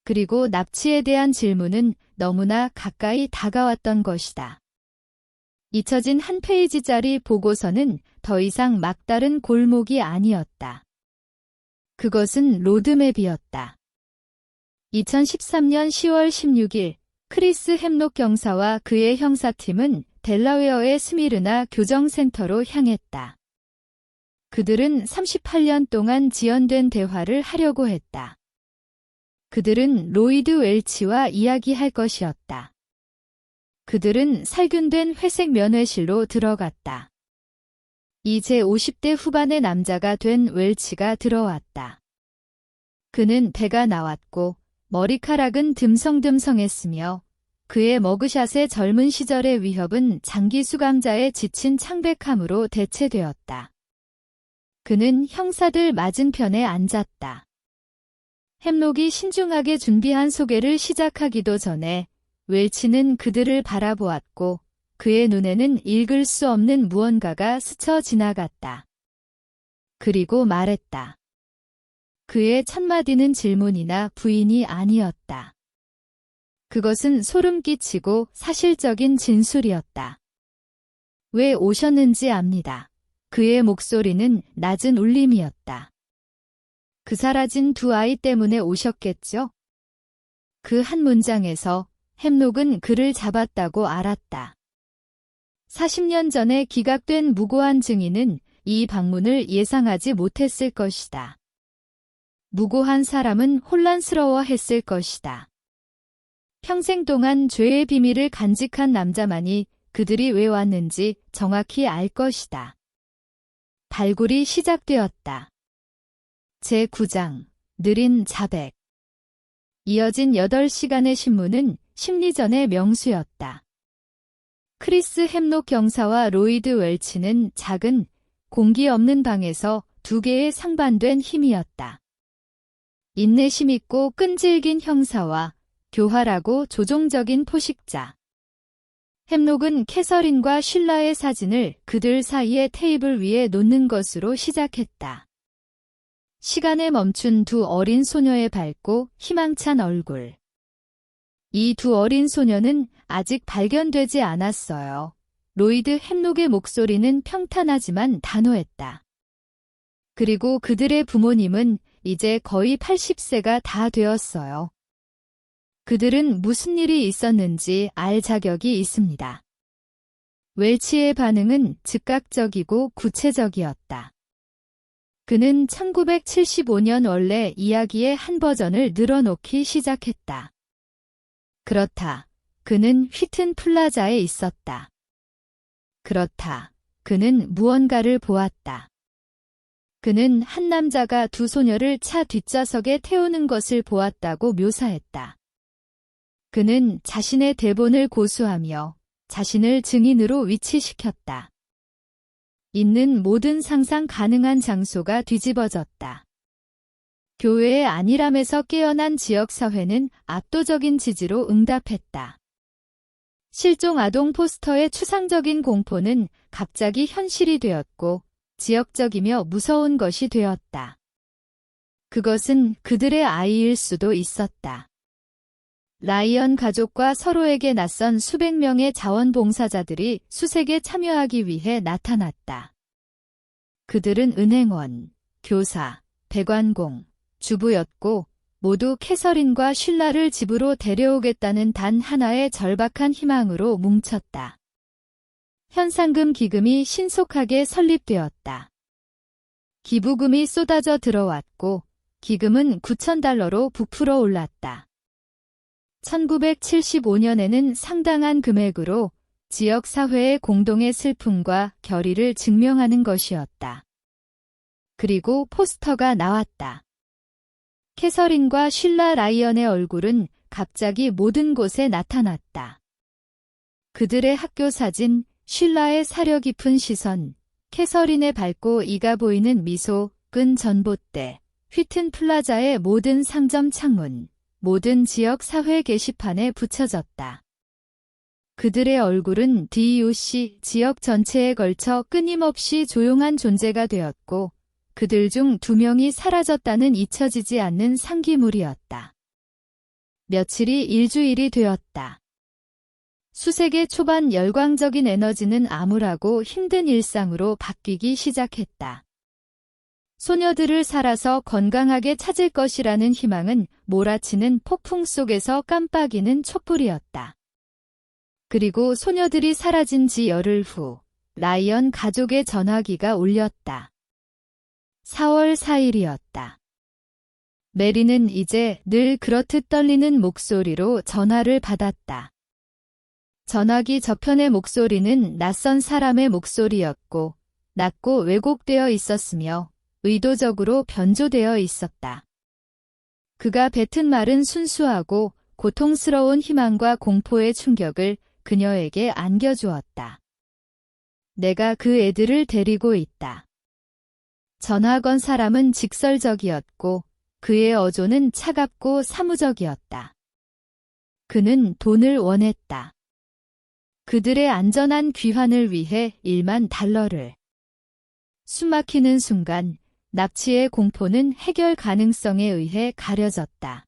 [SPEAKER 1] 그리고 납치에 대한 질문은 너무나 가까이 다가왔던 것이다. 잊혀진 한 페이지짜리 보고서는 더 이상 막다른 골목이 아니었다. 그것은 로드맵이었다. 2013년 10월 16일 크리스 햄록 경사와 그의 형사팀은 델라웨어의 스미르나 교정센터로 향했다. 그들은 38년 동안 지연된 대화를 하려고 했다. 그들은 로이드 웰치와 이야기할 것이었다. 그들은 살균된 회색 면회실로 들어갔다. 이제 50대 후반의 남자가 된 웰치가 들어왔다. 그는 배가 나왔고 머리카락은 듬성듬성했으며 그의 머그샷의 젊은 시절의 위협은 장기 수감자의 지친 창백함으로 대체되었다. 그는 형사들 맞은편에 앉았다. 햄록이 신중하게 준비한 소개를 시작하기도 전에 웰치는 그들을 바라보았고 그의 눈에는 읽을 수 없는 무언가가 스쳐 지나갔다. 그리고 말했다. 그의 첫 마디는 질문이나 부인이 아니었다. 그것은 소름 끼치고 사실적인 진술이었다. 왜 오셨는지 압니다. 그의 목소리는 낮은 울림이었다. 그 사라진 두 아이 때문에 오셨겠죠? 그 한 문장에서 햄록은 그를 잡았다고 알았다. 40년 전에 기각된 무고한 증인은 이 방문을 예상하지 못했을 것이다. 무고한 사람은 혼란스러워했을 것이다. 평생 동안 죄의 비밀을 간직한 남자만이 그들이 왜 왔는지 정확히 알 것이다. 발굴이 시작되었다. 제9장, 느린 자백. 이어진 8시간의 신문은 심리전의 명수였다. 크리스 햄록 경사와 로이드 웰치는 작은, 공기 없는 방에서 두 개의 상반된 힘이었다. 인내심 있고 끈질긴 형사와 교활하고 조종적인 포식자. 햄록은 캐서린과 쉴라의 사진을 그들 사이의 테이블 위에 놓는 것으로 시작했다. 시간에 멈춘 두 어린 소녀의 밝고 희망찬 얼굴. 이 두 어린 소녀는 아직 발견되지 않았어요. 로이드 햄록의 목소리는 평탄하지만 단호했다. 그리고 그들의 부모님은 이제 거의 80세가 다 되었어요. 그들은 무슨 일이 있었는지 알 자격이 있습니다. 웰치의 반응은 즉각적이고 구체적이었다. 그는 1975년 원래 이야기의 한 버전을 늘어놓기 시작했다. 그렇다. 그는 휘튼 플라자에 있었다. 그렇다. 그는 무언가를 보았다. 그는 한 남자가 두 소녀를 차 뒷좌석에 태우는 것을 보았다고 묘사했다. 그는 자신의 대본을 고수하며 자신을 증인으로 위치시켰다. 있는 모든 상상 가능한 장소가 뒤집어졌다. 교회의 안일함에서 깨어난 지역사회는 압도적인 지지로 응답했다. 실종 아동 포스터의 추상적인 공포는 갑자기 현실이 되었고 지역적이며 무서운 것이 되었다. 그것은 그들의 아이일 수도 있었다. 라이언 가족과 서로에게 낯선 수백 명의 자원봉사자들이 수색에 참여하기 위해 나타났다. 그들은 은행원, 교사, 배관공, 주부였고 모두 캐서린과 쉴라를 집으로 데려오겠다는 단 하나의 절박한 희망으로 뭉쳤다. 현상금 기금이 신속하게 설립되었다. 기부금이 쏟아져 들어왔고 기금은 $9,000로 부풀어 올랐다. 1975년에는 상당한 금액으로 지역사회의 공동의 슬픔과 결의를 증명하는 것이었다. 그리고 포스터가 나왔다. 캐서린과 쉴라 라이언의 얼굴은 갑자기 모든 곳에 나타났다. 그들의 학교 사진, 쉴라의 사려 깊은 시선, 캐서린의 밝고 이가 보이는 미소, 끈 전봇대, 휘튼 플라자의 모든 상점 창문, 모든 지역 사회 게시판에 붙여졌다. 그들의 얼굴은 DUC 지역 전체에 걸쳐 끊임없이 조용한 존재가 되었고 그들 중 2명이 사라졌다는 잊혀지지 않는 상기물이었다. 며칠이 일주일이 되었다. 수세기 초반 열광적인 에너지는 암울하고 힘든 일상으로 바뀌기 시작했다. 소녀들을 살아서 건강하게 찾을 것이라는 희망은 몰아치는 폭풍 속에서 깜빡이는 촛불이었다. 그리고 소녀들이 사라진 지 열흘 후 라이언 가족의 전화기가 울렸다. 4월 4일이었다. 메리는 이제 늘 그렇듯 떨리는 목소리로 전화를 받았다. 전화기 저편의 목소리는 낯선 사람의 목소리였고 낮고 왜곡되어 있었으며 의도적으로 변조되어 있었다. 그가 뱉은 말은 순수하고 고통스러운 희망과 공포의 충격을 그녀에게 안겨주었다. 내가 그 애들을 데리고 있다. 전화 건 사람은 직설적이었고 그의 어조는 차갑고 사무적이었다. 그는 돈을 원했다. 그들의 안전한 귀환을 위해 $10,000,000를. 숨막히는 순간 납치의 공포는 해결 가능성에 의해 가려졌다.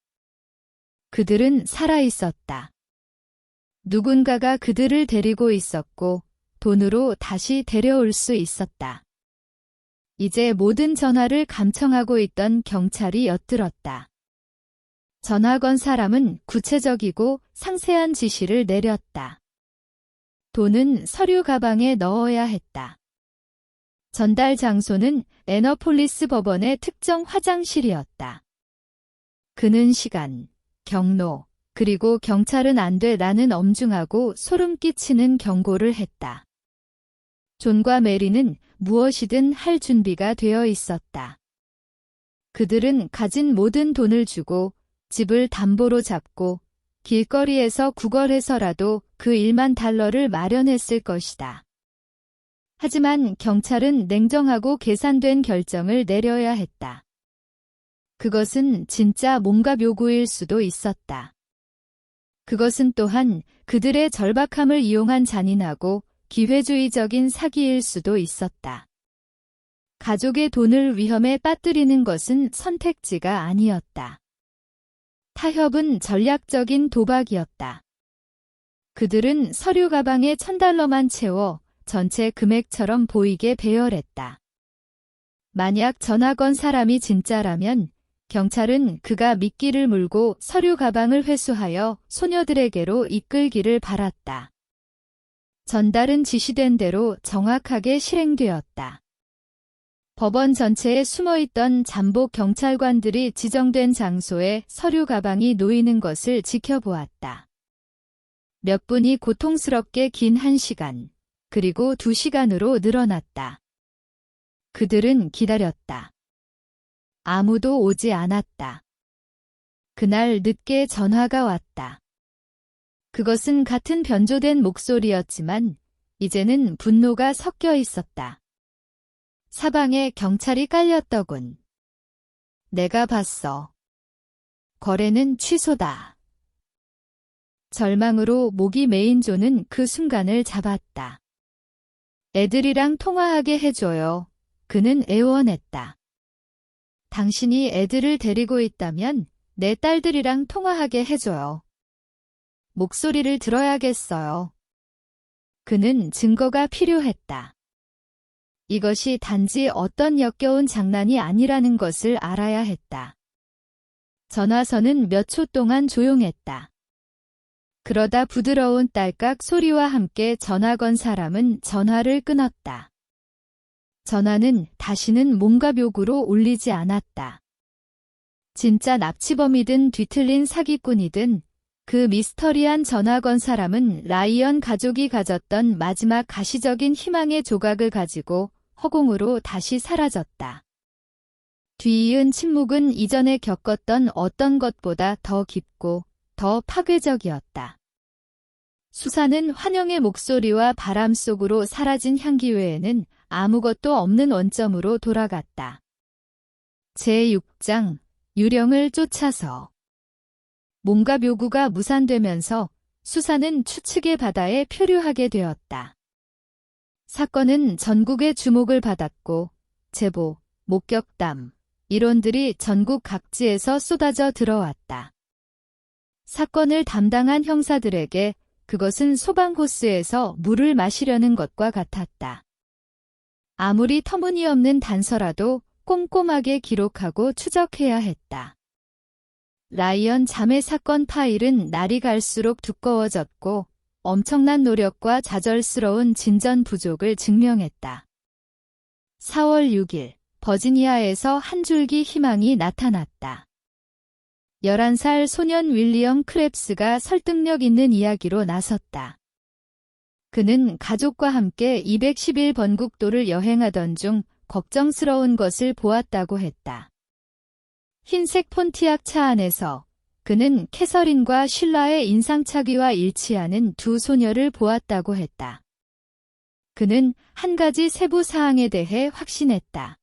[SPEAKER 1] 그들은 살아있었다. 누군가가 그들을 데리고 있었고 돈으로 다시 데려올 수 있었다. 이제 모든 전화를 감청하고 있던 경찰이 엿들었다. 전화 건 사람은 구체적이고 상세한 지시를 내렸다. 돈은 서류 가방에 넣어야 했다. 전달 장소는 애너폴리스 법원의 특정 화장실이었다. 그는 시간, 경로, 그리고 경찰은 안 돼라는 엄중하고 소름 끼치는 경고를 했다. 존과 메리는 무엇이든 할 준비가 되어 있었다. 그들은 가진 모든 돈을 주고 집을 담보로 잡고 길거리에서 구걸해서라도 그 $10,000,000를 마련했을 것이다. 하지만 경찰은 냉정하고 계산된 결정을 내려야 했다. 그것은 진짜 몸값 요구일 수도 있었다. 그것은 또한 그들의 절박함을 이용한 잔인하고 기회주의적인 사기일 수도 있었다. 가족의 돈을 위험에 빠뜨리는 것은 선택지가 아니었다. 타협은 전략적인 도박이었다. 그들은 서류 가방에 $1,000만 채워 전체 금액처럼 보이게 배열했다. 만약 전화 건 사람이 진짜라면 경찰은 그가 미끼를 물고 서류 가방을 회수하여 소녀들에게로 이끌기를 바랐다. 전달은 지시된 대로 정확하게 실행되었다. 법원 전체에 숨어있던 잠복 경찰관들이 지정된 장소에 서류 가방이 놓이는 것을 지켜보았다. 몇 분이 고통스럽게 긴 1시간, 그리고 2시간으로 늘어났다. 그들은 기다렸다. 아무도 오지 않았다. 그날 늦게 전화가 왔다. 그것은 같은 변조된 목소리였지만 이제는 분노가 섞여 있었다. 사방에 경찰이 깔렸더군. 내가 봤어. 거래는 취소다. 절망으로 목이 메인 존은 그 순간을 잡았다. 애들이랑 통화하게 해줘요. 그는 애원했다. 당신이 애들을 데리고 있다면 내 딸들이랑 통화하게 해줘요. 목소리를 들어야겠어요. 그는 증거가 필요했다. 이것이 단지 어떤 역겨운 장난이 아니라는 것을 알아야 했다. 전화선은 몇 초 동안 조용했다. 그러다 부드러운 딸깍 소리와 함께 전화 건 사람은 전화를 끊었다. 전화는 다시는 몸값 요구로 울리지 않았다. 진짜 납치범이든 뒤틀린 사기꾼이든 그 미스터리한 전화 건 사람은 라이언 가족이 가졌던 마지막 가시적인 희망의 조각을 가지고 허공으로 다시 사라졌다. 뒤이은 침묵은 이전에 겪었던 어떤 것보다 더 깊고 더 파괴적이었다. 수사는 환영의 목소리와 바람 속으로 사라진 향기 외에는 아무것도 없는 원점으로 돌아갔다. 제6장 유령을 쫓아서 몸과 묘구가 무산되면서 수사는 추측의 바다에 표류하게 되었다. 사건은 전국의 주목을 받았고 제보, 목격담, 이론들이 전국 각지에서 쏟아져 들어왔다. 사건을 담당한 형사들에게 그것은 소방호스에서 물을 마시려는 것과 같았다. 아무리 터무니없는 단서라도 꼼꼼하게 기록하고 추적해야 했다. 라이언 자매 사건 파일은 날이 갈수록 두꺼워졌고 엄청난 노력과 좌절스러운 진전 부족을 증명했다. 4월 6일 버지니아에서 한 줄기 희망이 나타났다. 11살 소년 윌리엄 크랩스가 설득력 있는 이야기로 나섰다. 그는 가족과 함께 211번국도를 여행하던 중 걱정스러운 것을 보았다고 했다. 흰색 폰티악 차 안에서 그는 캐서린과 쉴라의 인상착의와 일치하는 두 소녀를 보았다고 했다. 그는 한 가지 세부 사항에 대해 확신했다.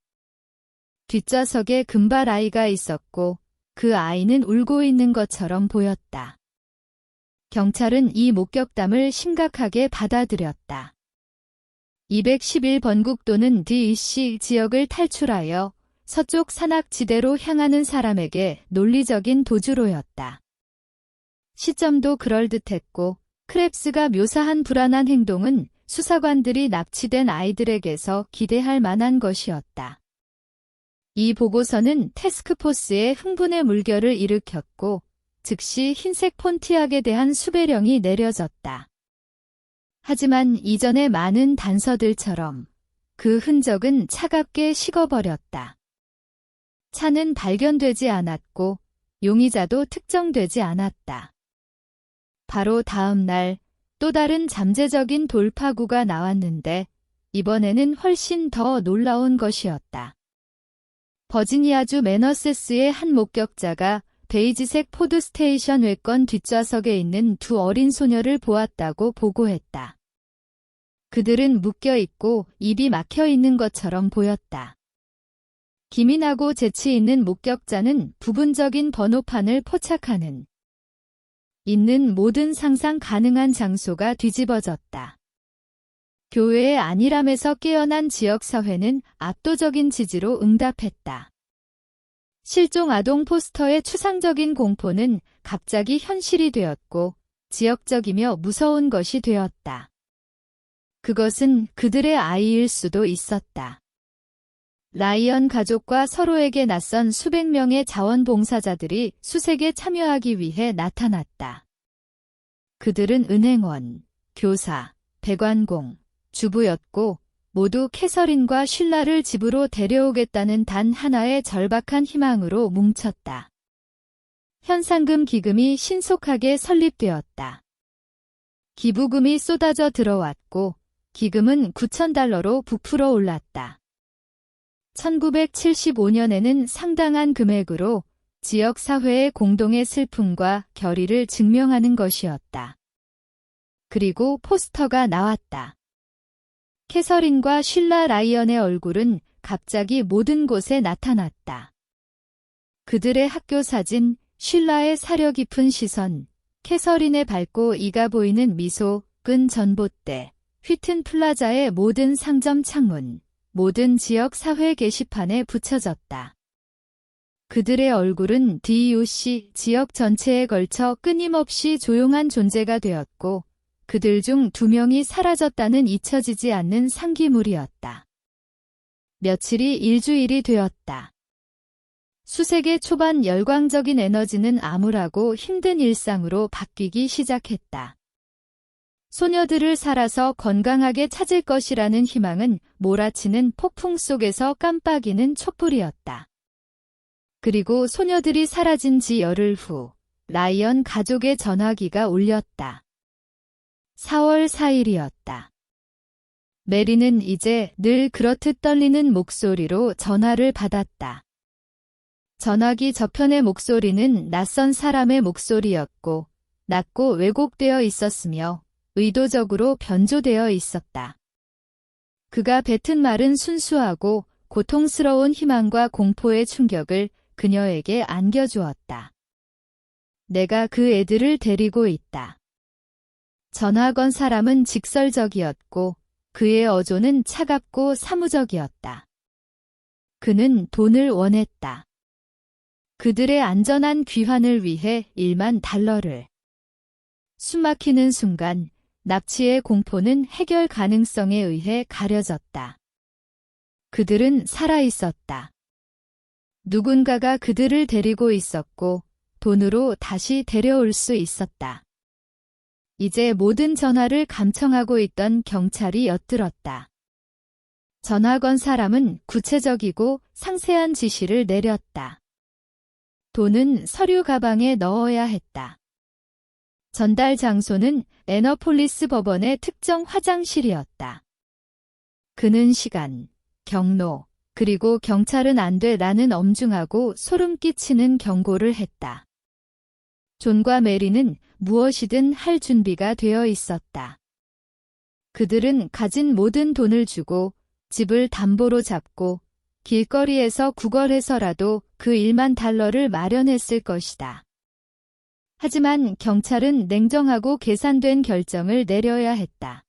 [SPEAKER 1] 뒷좌석에 금발 아이가 있었고 그 아이는 울고 있는 것처럼 보였다. 경찰은 이 목격담을 심각하게 받아들였다. 211번국도는 DC 지역을 탈출하여 서쪽 산악지대로 향하는 사람에게 논리적인 도주로였다. 시점도 그럴듯했고 크랩스가 묘사한 불안한 행동은 수사관들이 납치된 아이들에게서 기대할 만한 것이었다. 이 보고서는 태스크포스의 흥분의 물결을 일으켰고 즉시 흰색 폰티악에 대한 수배령이 내려졌다. 하지만 이전의 많은 단서들처럼 그 흔적은 차갑게 식어버렸다. 차는 발견되지 않았고 용의자도 특정되지 않았다. 바로 다음 날 또 다른 잠재적인 돌파구가 나왔는데 이번에는 훨씬 더 놀라운 것이었다. 버지니아주 매너세스의 한 목격자가 베이지색 포드 스테이션 외건 뒷좌석에 있는 두 어린 소녀를 보았다고 보고했다. 그들은 묶여있고 입이 막혀있는 것처럼 보였다. 기민하고 재치 있는 목격자는 부분적인 번호판을 포착하는 있는 모든 상상 가능한 장소가 뒤집어졌다. 교회의 안일함에서 깨어난 지역사회는 압도적인 지지로 응답했다. 실종 아동 포스터의 추상적인 공포는 갑자기 현실이 되었고 지역적이며 무서운 것이 되었다. 그것은 그들의 아이일 수도 있었다. 라이언 가족과 서로에게 낯선 수백 명의 자원봉사자들이 수색에 참여하기 위해 나타났다. 그들은 은행원, 교사, 배관공, 주부였고 모두 캐서린과 쉴라를 집으로 데려오겠다는 단 하나의 절박한 희망으로 뭉쳤다. 현상금 기금이 신속하게 설립되었다. 기부금이 쏟아져 들어왔고 기금은 $9,000로 부풀어 올랐다. 1975년에는 상당한 금액으로 지역 사회의 공동의 슬픔과 결의를 증명하는 것이었다. 그리고 포스터가 나왔다. 캐서린과 쉴라 라이언의 얼굴은 갑자기 모든 곳에 나타났다. 그들의 학교 사진, 쉴라의 사려 깊은 시선, 캐서린의 밝고 이가 보이는 미소, 끈 전봇대, 휘튼 플라자의 모든 상점 창문, 모든 지역 사회 게시판에 붙여졌다. 그들의 얼굴은 DUC 지역 전체에 걸쳐 끊임없이 조용한 존재가 되었고 그들 중 2명이 사라졌다는 잊혀지지 않는 상기물이었다. 며칠이 일주일이 되었다. 수색의 초반 열광적인 에너지는 암울하고 힘든 일상으로 바뀌기 시작했다. 소녀들을 살아서 건강하게 찾을 것이라는 희망은 몰아치는 폭풍 속에서 깜빡이는 촛불이었다. 그리고 소녀들이 사라진 지 열흘 후 라이언 가족의 전화기가 울렸다. 4월 4일이었다. 메리는 이제 늘 그렇듯 떨리는 목소리로 전화를 받았다. 전화기 저편의 목소리는 낯선 사람의 목소리였고 낮고 왜곡되어 있었으며 의도적으로 변조되어 있었다. 그가 뱉은 말은 순수하고 고통스러운 희망과 공포의 충격을 그녀에게 안겨주었다. 내가 그 애들을 데리고 있다. 전화 건 사람은 직설적이었고 그의 어조는 차갑고 사무적이었다. 그는 돈을 원했다. 그들의 안전한 귀환을 위해 1만 달러를. 숨막히는 순간 납치의 공포는 해결 가능성에 의해 가려졌다. 그들은 살아있었다. 누군가가 그들을 데리고 있었고 돈으로 다시 데려올 수 있었다. 이제 모든 전화를 감청하고 있던 경찰이 엿들었다. 전화 건 사람은 구체적이고 상세한 지시를 내렸다. 돈은 서류 가방에 넣어야 했다. 전달 장소는 애너폴리스 법원의 특정 화장실이었다. 그는 시간, 경로, 그리고 경찰은 안 돼라는 엄중하고 소름 끼치는 경고를 했다. 존과 메리는 무엇이든 할 준비가 되어 있었다. 그들은 가진 모든 돈을 주고 집을 담보로 잡고 길거리에서 구걸해서라도 그 1만 달러를 마련했을 것이다. 하지만 경찰은 냉정하고 계산된 결정을 내려야 했다.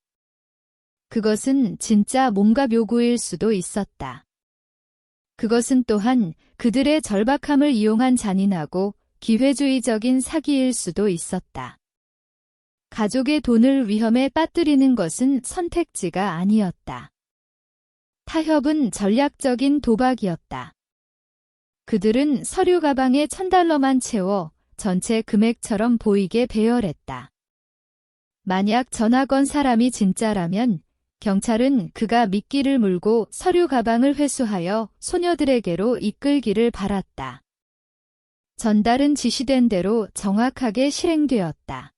[SPEAKER 1] 그것은 진짜 몸값 요구일 수도 있었다. 그것은 또한 그들의 절박함을 이용한 잔인하고 기회주의적인 사기일 수도 있었다. 가족의 돈을 위험에 빠뜨리는 것은 선택지가 아니었다. 타협은 전략적인 도박이었다. 그들은 서류 가방에 $1,000만 채워 전체 금액처럼 보이게 배열했다. 만약 전화 건 사람이 진짜라면 경찰은 그가 미끼를 물고 서류 가방을 회수하여 소녀들에게로 이끌기를 바랐다. 전달은 지시된 대로 정확하게 실행되었다.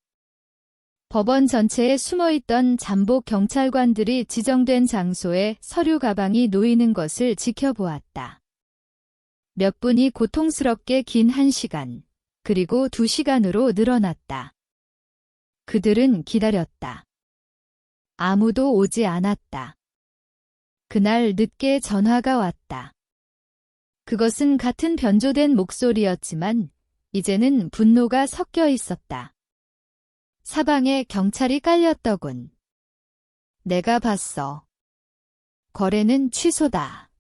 [SPEAKER 1] 법원 전체에 숨어있던 잠복 경찰관들이 지정된 장소에 서류 가방이 놓이는 것을 지켜보았다. 몇 분이 고통스럽게 긴 1시간, 그리고 2시간으로 늘어났다. 그들은 기다렸다. 아무도 오지 않았다. 그날 늦게 전화가 왔다. 그것은 같은 변조된 목소리였지만 이제는 분노가 섞여 있었다. 사방에 경찰이 깔렸더군. 내가 봤어. 거래는 취소다.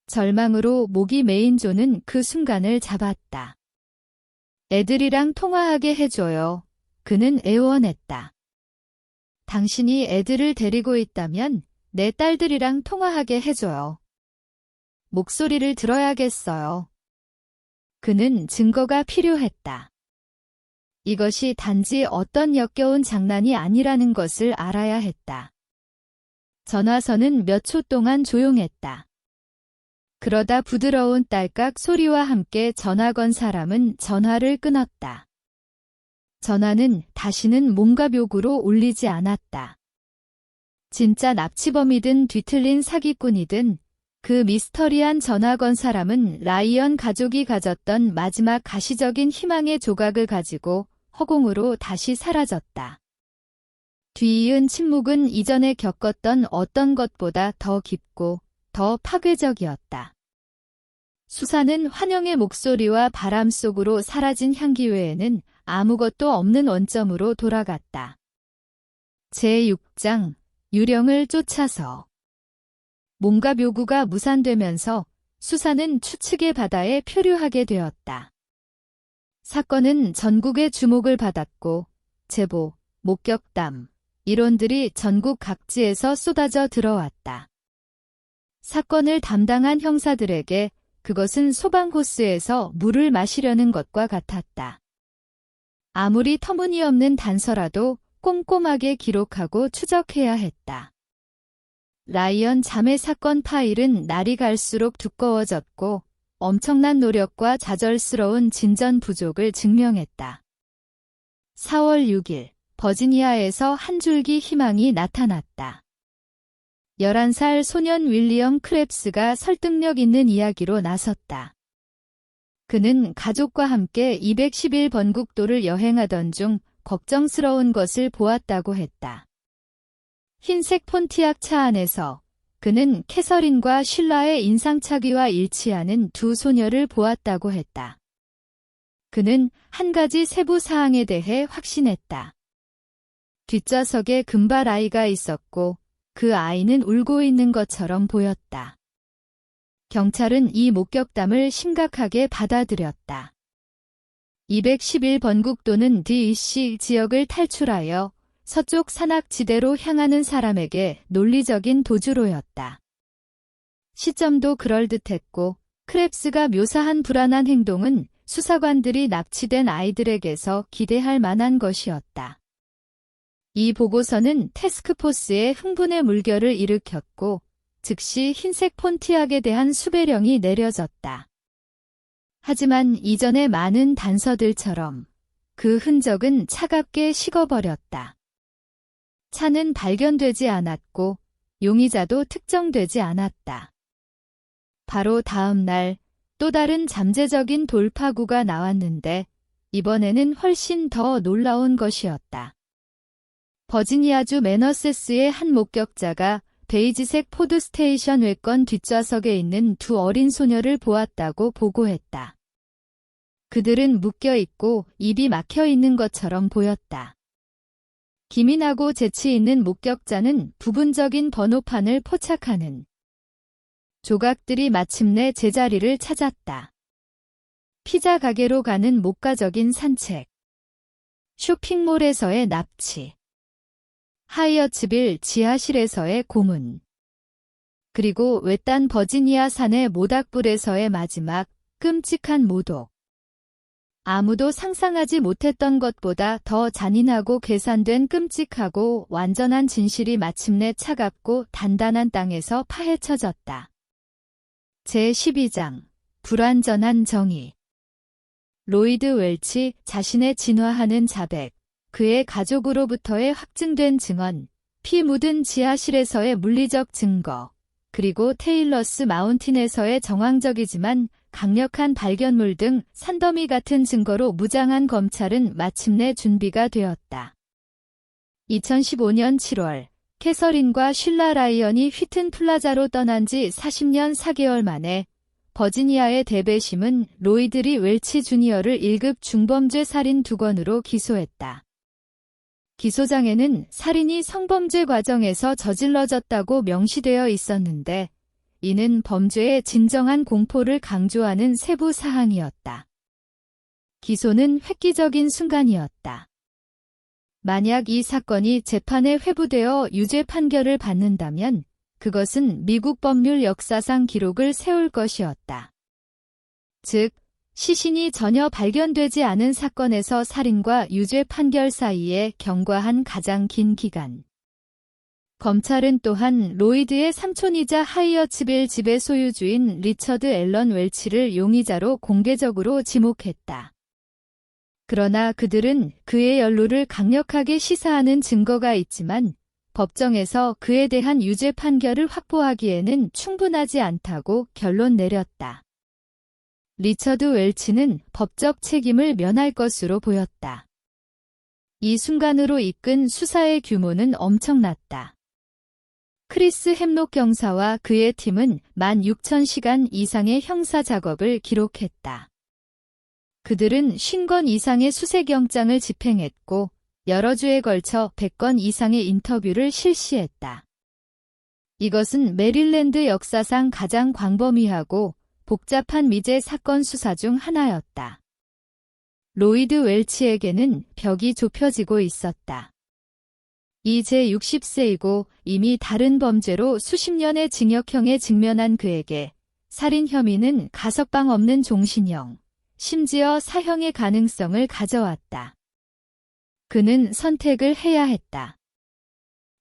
[SPEAKER 1] 절망으로 목이 메인 존은 그 순간을 잡았다. 애들이랑 통화하게 해줘요. 그는 애원했다. 당신이 애들을 데리고 있다면 내 딸들이랑 통화하게 해줘요. 목소리를 들어야겠어요. 그는 증거가 필요했다. 이것이 단지 어떤 역겨운 장난이 아니라는 것을 알아야 했다. 전화선은 몇 초 동안 조용했다. 그러다 부드러운 딸깍 소리와 함께 전화 건 사람은 전화를 끊었다. 전화는 다시는 몸값 요구로 울리지 않았다. 진짜 납치범이든 뒤틀린 사기꾼이든 그 미스터리한 전화 건 사람은 라이언 가족이 가졌던 마지막 가시적인 희망의 조각을 가지고 허공으로 다시 사라졌다. 뒤이은 침묵은 이전에 겪었던 어떤 것보다 더 깊고 더 파괴적이었다. 수사는 환영의 목소리와 바람 속으로 사라진 향기 외에는 아무것도 없는 원점으로 돌아갔다. 제6장 유령을 쫓아서 몸값 요구가 무산되면서 수사는 추측의 바다에 표류하게 되었다. 사건은 전국의 주목을 받았고 제보, 목격담, 이론들이 전국 각지에서 쏟아져 들어왔다. 사건을 담당한 형사들에게 그것은 소방호스에서 물을 마시려는 것과 같았다. 아무리 터무니없는 단서라도 꼼꼼하게 기록하고 추적해야 했다. 라이언 자매 사건 파일은 날이 갈수록 두꺼워졌고 엄청난 노력과 좌절스러운 진전 부족을 증명했다. 4월 6일 버지니아에서 한 줄기 희망이 나타났다. 11살 소년 윌리엄 크랩스가 설득력 있는 이야기로 나섰다. 그는 가족과 함께 211번국도를 여행하던 중 걱정스러운 것을 보았다고 했다. 흰색 폰티악 차 안에서 그는 캐서린과 쉴라의 인상착의와 일치하는 두 소녀를 보았다고 했다. 그는 한 가지 세부 사항에 대해 확신했다. 뒷좌석에 금발 아이가 있었고 그 아이는 울고 있는 것처럼 보였다. 경찰은 이 목격담을 심각하게 받아들였다. 211번국도는 DC 지역을 탈출하여 서쪽 산악지대로 향하는 사람에게 논리적인 도주로였다. 시점도 그럴듯했고 크랩스가 묘사한 불안한 행동은 수사관들이 납치된 아이들에게서 기대할 만한 것이었다. 이 보고서는 태스크포스의 흥분의 물결을 일으켰고 즉시 흰색 폰티악에 대한 수배령이 내려졌다. 하지만 이전의 많은 단서들처럼 그 흔적은 차갑게 식어버렸다. 차는 발견되지 않았고 용의자도 특정되지 않았다. 바로 다음 날 또 다른 잠재적인 돌파구가 나왔는데 이번에는 훨씬 더 놀라운 것이었다. 버지니아주 매너세스의 한 목격자가 베이지색 포드 스테이션 외건 뒷좌석에 있는 두 어린 소녀를 보았다고 보고했다. 그들은 묶여 있고 입이 막혀 있는 것처럼 보였다. 기민하고 재치 있는 목격자는 부분적인 번호판을 포착하는 조각들이 마침내 제자리를 찾았다. 피자 가게로 가는 목가적인 산책, 쇼핑몰에서의 납치, 하이어츠빌 지하실에서의 고문, 그리고 외딴 버지니아 산의 모닥불에서의 마지막 끔찍한 모독. 아무도 상상하지 못했던 것보다 더 잔인하고 계산된 끔찍하고 완전한 진실이 마침내 차갑고 단단한 땅에서 파헤쳐졌다. 제12장 불완전한 정의. 로이드 웰치 자신의 진화하는 자백, 그의 가족으로부터의 확증된 증언, 피 묻은 지하실에서의 물리적 증거, 그리고 테일러스 마운틴에서의 정황적이지만 강력한 발견물 등 산더미 같은 증거로 무장한 검찰은 마침내 준비가 되었다. 2015년 7월 캐서린과 쉴라 라이언이 휘튼 플라자로 떠난 지 40년 4개월 만에 버지니아의 대배심은 로이드 웰치 주니어를 1급 중범죄 살인 2건으로 기소했다. 기소장에는 살인이 성범죄 과정에서 저질러졌다고 명시되어 있었는데 이는 범죄의 진정한 공포를 강조하는 세부 사항이었다. 기소는 획기적인 순간이었다. 만약 이 사건이 재판에 회부되어 유죄 판결을 받는다면 그것은 미국 법률 역사상 기록을 세울 것이었다. 즉, 시신이 전혀 발견되지 않은 사건에서 살인과 유죄 판결 사이에 경과한 가장 긴 기간. 검찰은 또한 로이드의 삼촌이자 하이어츠빌 집의 소유주인 리처드 앨런 웰치를 용의자로 공개적으로 지목했다. 그러나 그들은 그의 연루를 강력하게 시사하는 증거가 있지만 법정에서 그에 대한 유죄 판결을 확보하기에는 충분하지 않다고 결론 내렸다. 리처드 웰치는 법적 책임을 면할 것으로 보였다. 이 순간으로 이끈 수사의 규모는 엄청났다. 크리스 햄록 경사와 그의 팀은 16,000시간 이상의 형사 작업을 기록했다. 그들은 50건 이상의 수색영장을 집행했고 여러 주에 걸쳐 100건 이상의 인터뷰를 실시했다. 이것은 메릴랜드 역사상 가장 광범위하고 복잡한 미제 사건 수사 중 하나였다. 로이드 웰치에게는 벽이 좁혀지고 있었다. 이제 60세이고 이미 다른 범죄로 수십 년의 징역형에 직면한 그에게 살인 혐의는 가석방 없는 종신형, 심지어 사형의 가능성을 가져왔다. 그는 선택을 해야 했다.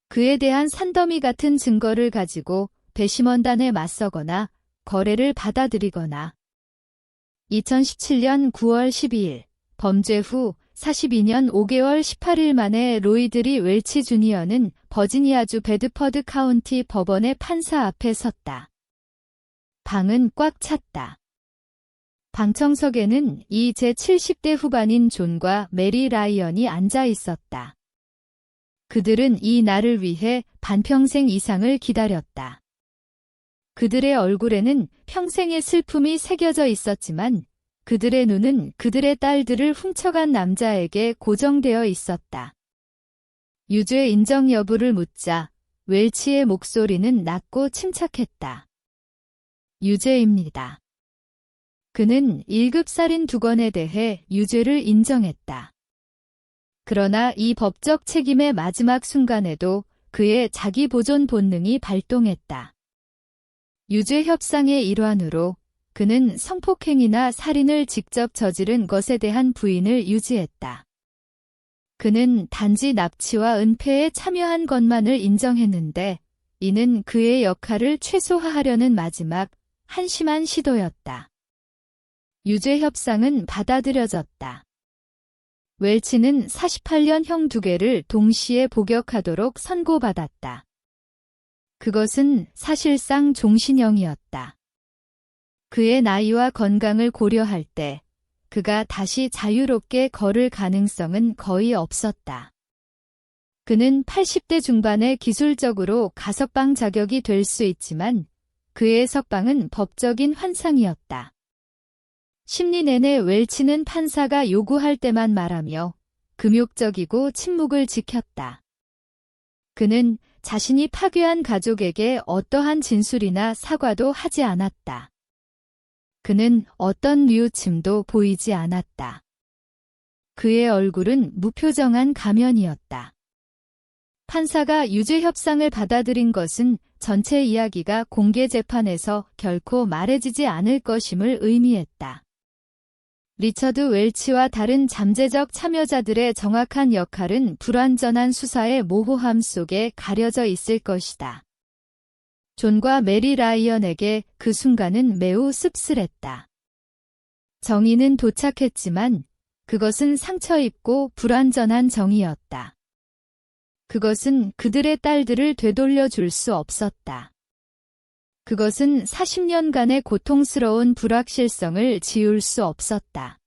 [SPEAKER 1] 그에 대한 산더미 같은 증거를 가지고 배심원단에 맞서거나 거래를 받아들이거나 2017년 9월 12일 범죄 후 42년 5개월 18일 만에 로이드 웰치 주니어는 버지니아주 베드퍼드 카운티 법원의 판사 앞에 섰다. 방은 꽉 찼다. 방청석에는 이 제70대 후반인 존과 메리 라이언이 앉아 있었다. 그들은 이 날을 위해 반평생 이상을 기다렸다. 그들의 얼굴에는 평생의 슬픔이 새겨져 있었지만 그들의 눈은 그들의 딸들을 훔쳐간 남자에게 고정되어 있었다. 유죄 인정 여부를 묻자 웰치의 목소리는 낮고 침착했다. 유죄입니다. 그는 1급 살인 2건에 대해 유죄를 인정했다. 그러나 이 법적 책임의 마지막 순간에도 그의 자기 보존 본능이 발동했다. 유죄 협상의 일환으로 그는 성폭행이나 살인을 직접 저지른 것에 대한 부인을 유지했다. 그는 단지 납치와 은폐에 참여한 것만을 인정했는데 이는 그의 역할을 최소화하려는 마지막 한심한 시도였다. 유죄 협상은 받아들여졌다. 웰치는 48년 형 2개를 동시에 복역하도록 선고받았다. 그것은 사실상 종신형이었다. 그의 나이와 건강을 고려할 때 그가 다시 자유롭게 걸을 가능성은 거의 없었다. 그는 80대 중반에 기술적으로 가석방 자격이 될 수 있지만 그의 석방은 법적인 환상이었다. 심리 내내 웰치는 판사가 요구할 때만 말하며 금욕적이고 침묵을 지켰다. 그는 자신이 파괴한 가족에게 어떠한 진술이나 사과도 하지 않았다. 그는 어떤 뉘우침도 보이지 않았다. 그의 얼굴은 무표정한 가면이었다. 판사가 유죄 협상을 받아들인 것은 전체 이야기가 공개 재판에서 결코 말해지지 않을 것임을 의미했다. 리처드 웰치와 다른 잠재적 참여자들의 정확한 역할은 불완전한 수사의 모호함 속에 가려져 있을 것이다. 존과 메리 라이언에게 그 순간은 매우 씁쓸했다. 정의는 도착했지만 그것은 상처 입고 불완전한 정의였다. 그것은 그들의 딸들을 되돌려 줄 수 없었다. 그것은 40년간의 고통스러운 불확실성을 지울 수 없었다.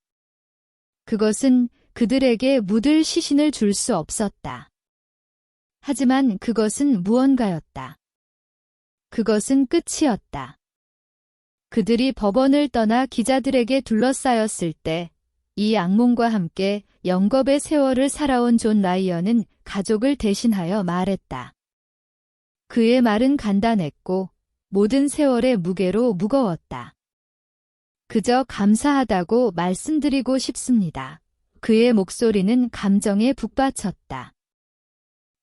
[SPEAKER 1] 그것은 그들에게 묻을 시신을 줄 수 없었다. 하지만 그것은 무언가였다. 그것은 끝이었다. 그들이 법원을 떠나 기자들에게 둘러싸였을 때 이 악몽과 함께 영겁의 세월을 살아온 존 라이언은 가족을 대신하여 말했다. 그의 말은 간단했고 모든 세월의 무게로 무거웠다. 그저 감사하다고 말씀드리고 싶습니다. 그의 목소리는 감정에 북받쳤다.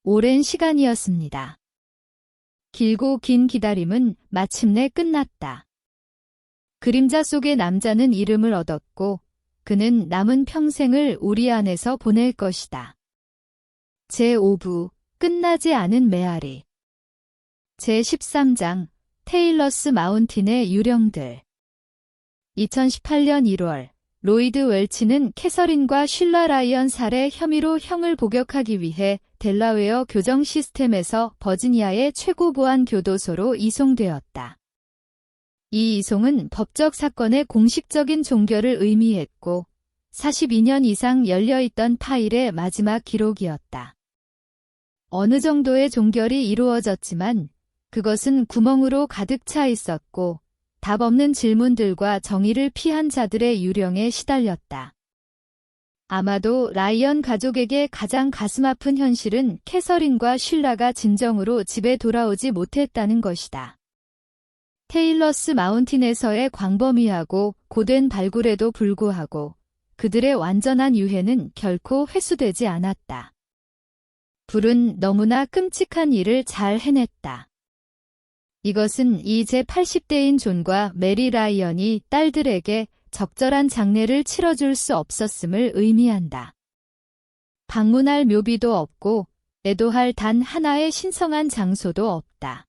[SPEAKER 1] 오랜 시간이었습니다. 길고 긴 기다림은 마침내 끝났다. 그림자 속의 남자는 이름을 얻었고 그는 남은 평생을 우리 안에서 보낼 것이다. 제5부 끝나지 않은 메아리 제13장 테일러스 마운틴의 유령들 2018년 1월 로이드 웰치는 캐서린과 쉴라 라이언 살해 혐의로 형을 복역하기 위해 델라웨어 교정 시스템에서 버지니아의 최고 보안 교도소로 이송되었다. 이 이송은 법적 사건의 공식적인 종결을 의미했고 42년 이상 열려있던 파일의 마지막 기록이었다. 어느 정도의 종결이 이루어졌지만 그것은 구멍으로 가득 차 있었고 답 없는 질문들과 정의를 피한 자들의 유령에 시달렸다. 아마도 라이언 가족에게 가장 가슴 아픈 현실은 캐서린과 쉴라가 진정으로 집에 돌아오지 못했다는 것이다. 테일러스 마운틴에서의 광범위하고 고된 발굴에도 불구하고 그들의 완전한 유해는 결코 회수되지 않았다. 불은 너무나 끔찍한 일을 잘 해냈다. 이것은 이제 80대인 존과 메리 라이언이 딸들에게 적절한 장례를 치러줄 수 없었음을 의미한다. 방문할 묘비도 없고 애도할 단 하나의 신성한 장소도 없다.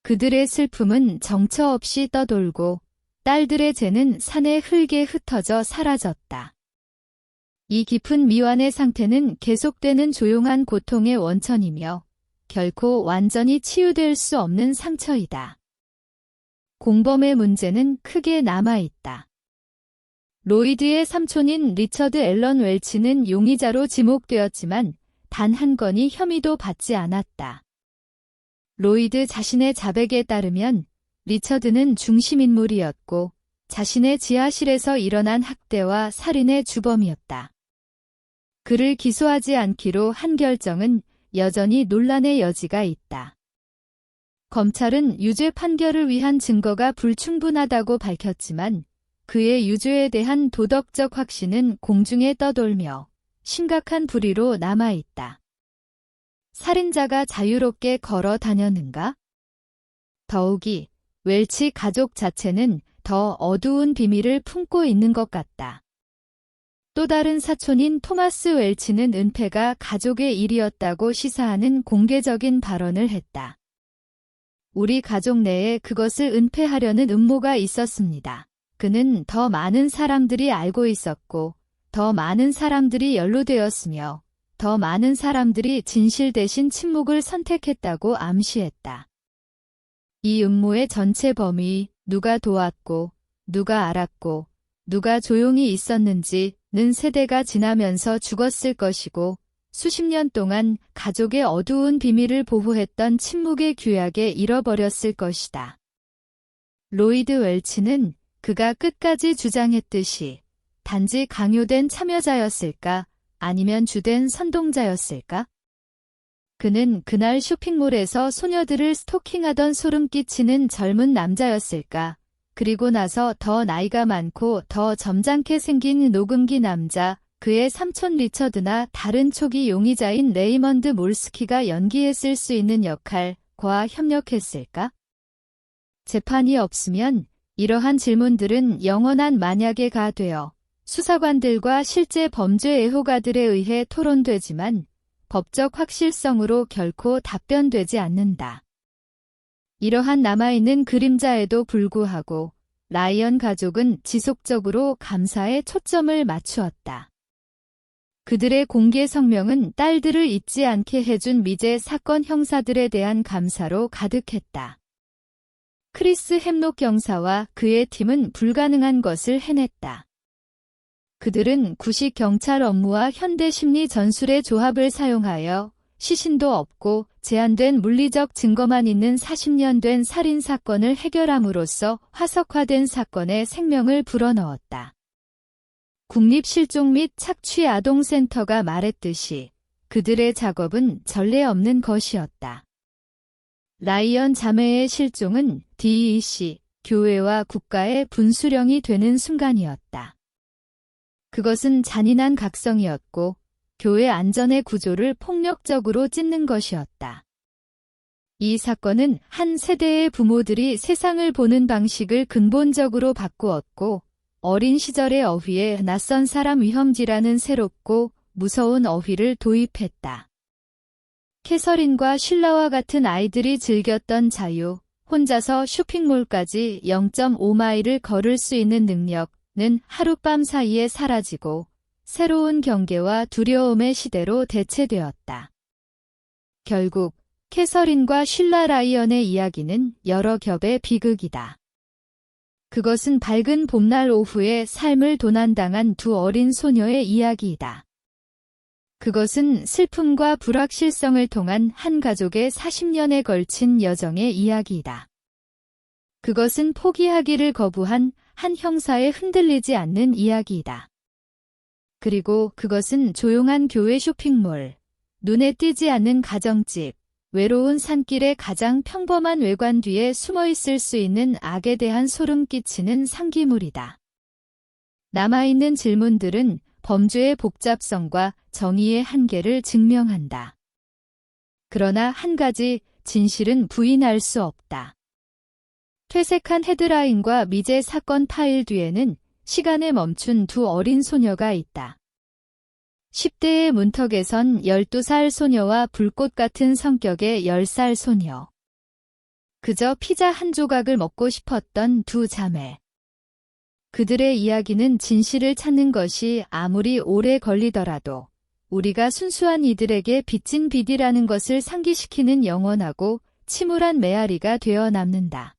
[SPEAKER 1] 그들의 슬픔은 정처 없이 떠돌고 딸들의 죄는 산의 흙에 흩어져 사라졌다. 이 깊은 미완의 상태는 계속되는 조용한 고통의 원천이며 결코 완전히 치유될 수 없는 상처이다. 공범의 문제는 크게 남아있다. 로이드의 삼촌인 리처드 앨런 웰치는 용의자로 지목되었지만 단 한 건의 혐의도 받지 않았다. 로이드 자신의 자백에 따르면 리처드는 중심인물이었고 자신의 지하실에서 일어난 학대와 살인의 주범이었다. 그를 기소하지 않기로 한 결정은 여전히 논란의 여지가 있다. 검찰은 유죄 판결을 위한 증거가 불충분하다고 밝혔지만 그의 유죄에 대한 도덕적 확신은 공중에 떠돌며 심각한 불의로 남아있다. 살인자가 자유롭게 걸어 다녔는가? 더욱이 웰치 가족 자체는 더 어두운 비밀을 품고 있는 것 같다. 또 다른 사촌인 토마스 웰치는 은폐가 가족의 일이었다고 시사하는 공개적인 발언을 했다. 우리 가족 내에 그것을 은폐하려는 음모가 있었습니다. 그는 더 많은 사람들이 알고 있었고, 더 많은 사람들이 연루되었으며, 더 많은 사람들이 진실 대신 침묵을 선택했다고 암시했다. 이 음모의 전체 범위, 누가 도왔고, 누가 알았고, 누가 조용히 있었는지는 세대가 지나면서 죽었을 것이고, 수십 년 동안 가족의 어두운 비밀을 보호했던 침묵의 규약에 잃어버렸을 것이다. 로이드 웰치는 그가 끝까지 주장했듯이 단지 강요된 참여자였을까 아니면 주된 선동자였을까? 그는 그날 쇼핑몰에서 소녀들을 스토킹하던 소름 끼치는 젊은 남자였을까? 그리고 나서 더 나이가 많고 더 점잖게 생긴 녹음기 남자, 그의 삼촌 리처드나 다른 초기 용의자인 레이먼드 몰스키가 연기했을 수 있는 역할과 협력했을까? 재판이 없으면 이러한 질문들은 영원한 만약에가 되어 수사관들과 실제 범죄 애호가들에 의해 토론되지만 법적 확실성으로 결코 답변되지 않는다. 이러한 남아있는 그림자에도 불구하고 라이언 가족은 지속적으로 감사에 초점을 맞추었다. 그들의 공개 성명은 딸들을 잊지 않게 해준 미제 사건 형사들에 대한 감사로 가득했다. 크리스 햄록 경사와 그의 팀은 불가능한 것을 해냈다. 그들은 구식 경찰 업무와 현대 심리 전술의 조합을 사용하여 시신도 없고 제한된 물리적 증거만 있는 40년 된 살인 사건을 해결함으로써 화석화된 사건에 생명을 불어넣었다. 국립실종 및 착취 아동센터가 말했듯이 그들의 작업은 전례 없는 것이었다. 라이언 자매의 실종은 DEC, 교회와 국가의 분수령이 되는 순간이었다. 그것은 잔인한 각성이었고 교회 안전의 구조를 폭력적으로 찢는 것이었다. 이 사건은 한 세대의 부모들이 세상을 보는 방식을 근본적으로 바꾸었고 어린 시절의 어휘에 낯선 사람 위험지라는 새롭고 무서운 어휘를 도입했다. 캐서린과 쉴라와 같은 아이들이 즐겼던 자유, 혼자서 쇼핑몰까지 0.5마일을 걸을 수 있는 능력은 하룻밤 사이에 사라지고 새로운 경계와 두려움의 시대로 대체되었다. 결국 캐서린과 쉴라 라이언의 이야기는 여러 겹의 비극이다. 그것은 밝은 봄날 오후에 삶을 도난당한 두 어린 소녀의 이야기이다. 그것은 슬픔과 불확실성을 통한 한 가족의 40년에 걸친 여정의 이야기이다. 그것은 포기하기를 거부한 한 형사의 흔들리지 않는 이야기이다. 그리고 그것은 조용한 교회 쇼핑몰, 눈에 띄지 않는 가정집, 외로운 산길의 가장 평범한 외관 뒤에 숨어있을 수 있는 악에 대한 소름 끼치는 상기물이다. 남아있는 질문들은 범죄의 복잡성과 정의의 한계를 증명한다. 그러나 한 가지 진실은 부인할 수 없다. 퇴색한 헤드라인과 미제 사건 파일 뒤에는 시간에 멈춘 두 어린 소녀가 있다. 10대의 문턱에선 12살 소녀와 불꽃 같은 성격의 10살 소녀. 그저 피자 한 조각을 먹고 싶었던 두 자매. 그들의 이야기는 진실을 찾는 것이 아무리 오래 걸리더라도 우리가 순수한 이들에게 빚진 빚이라는 것을 상기시키는 영원하고 침울한 메아리가 되어 남는다.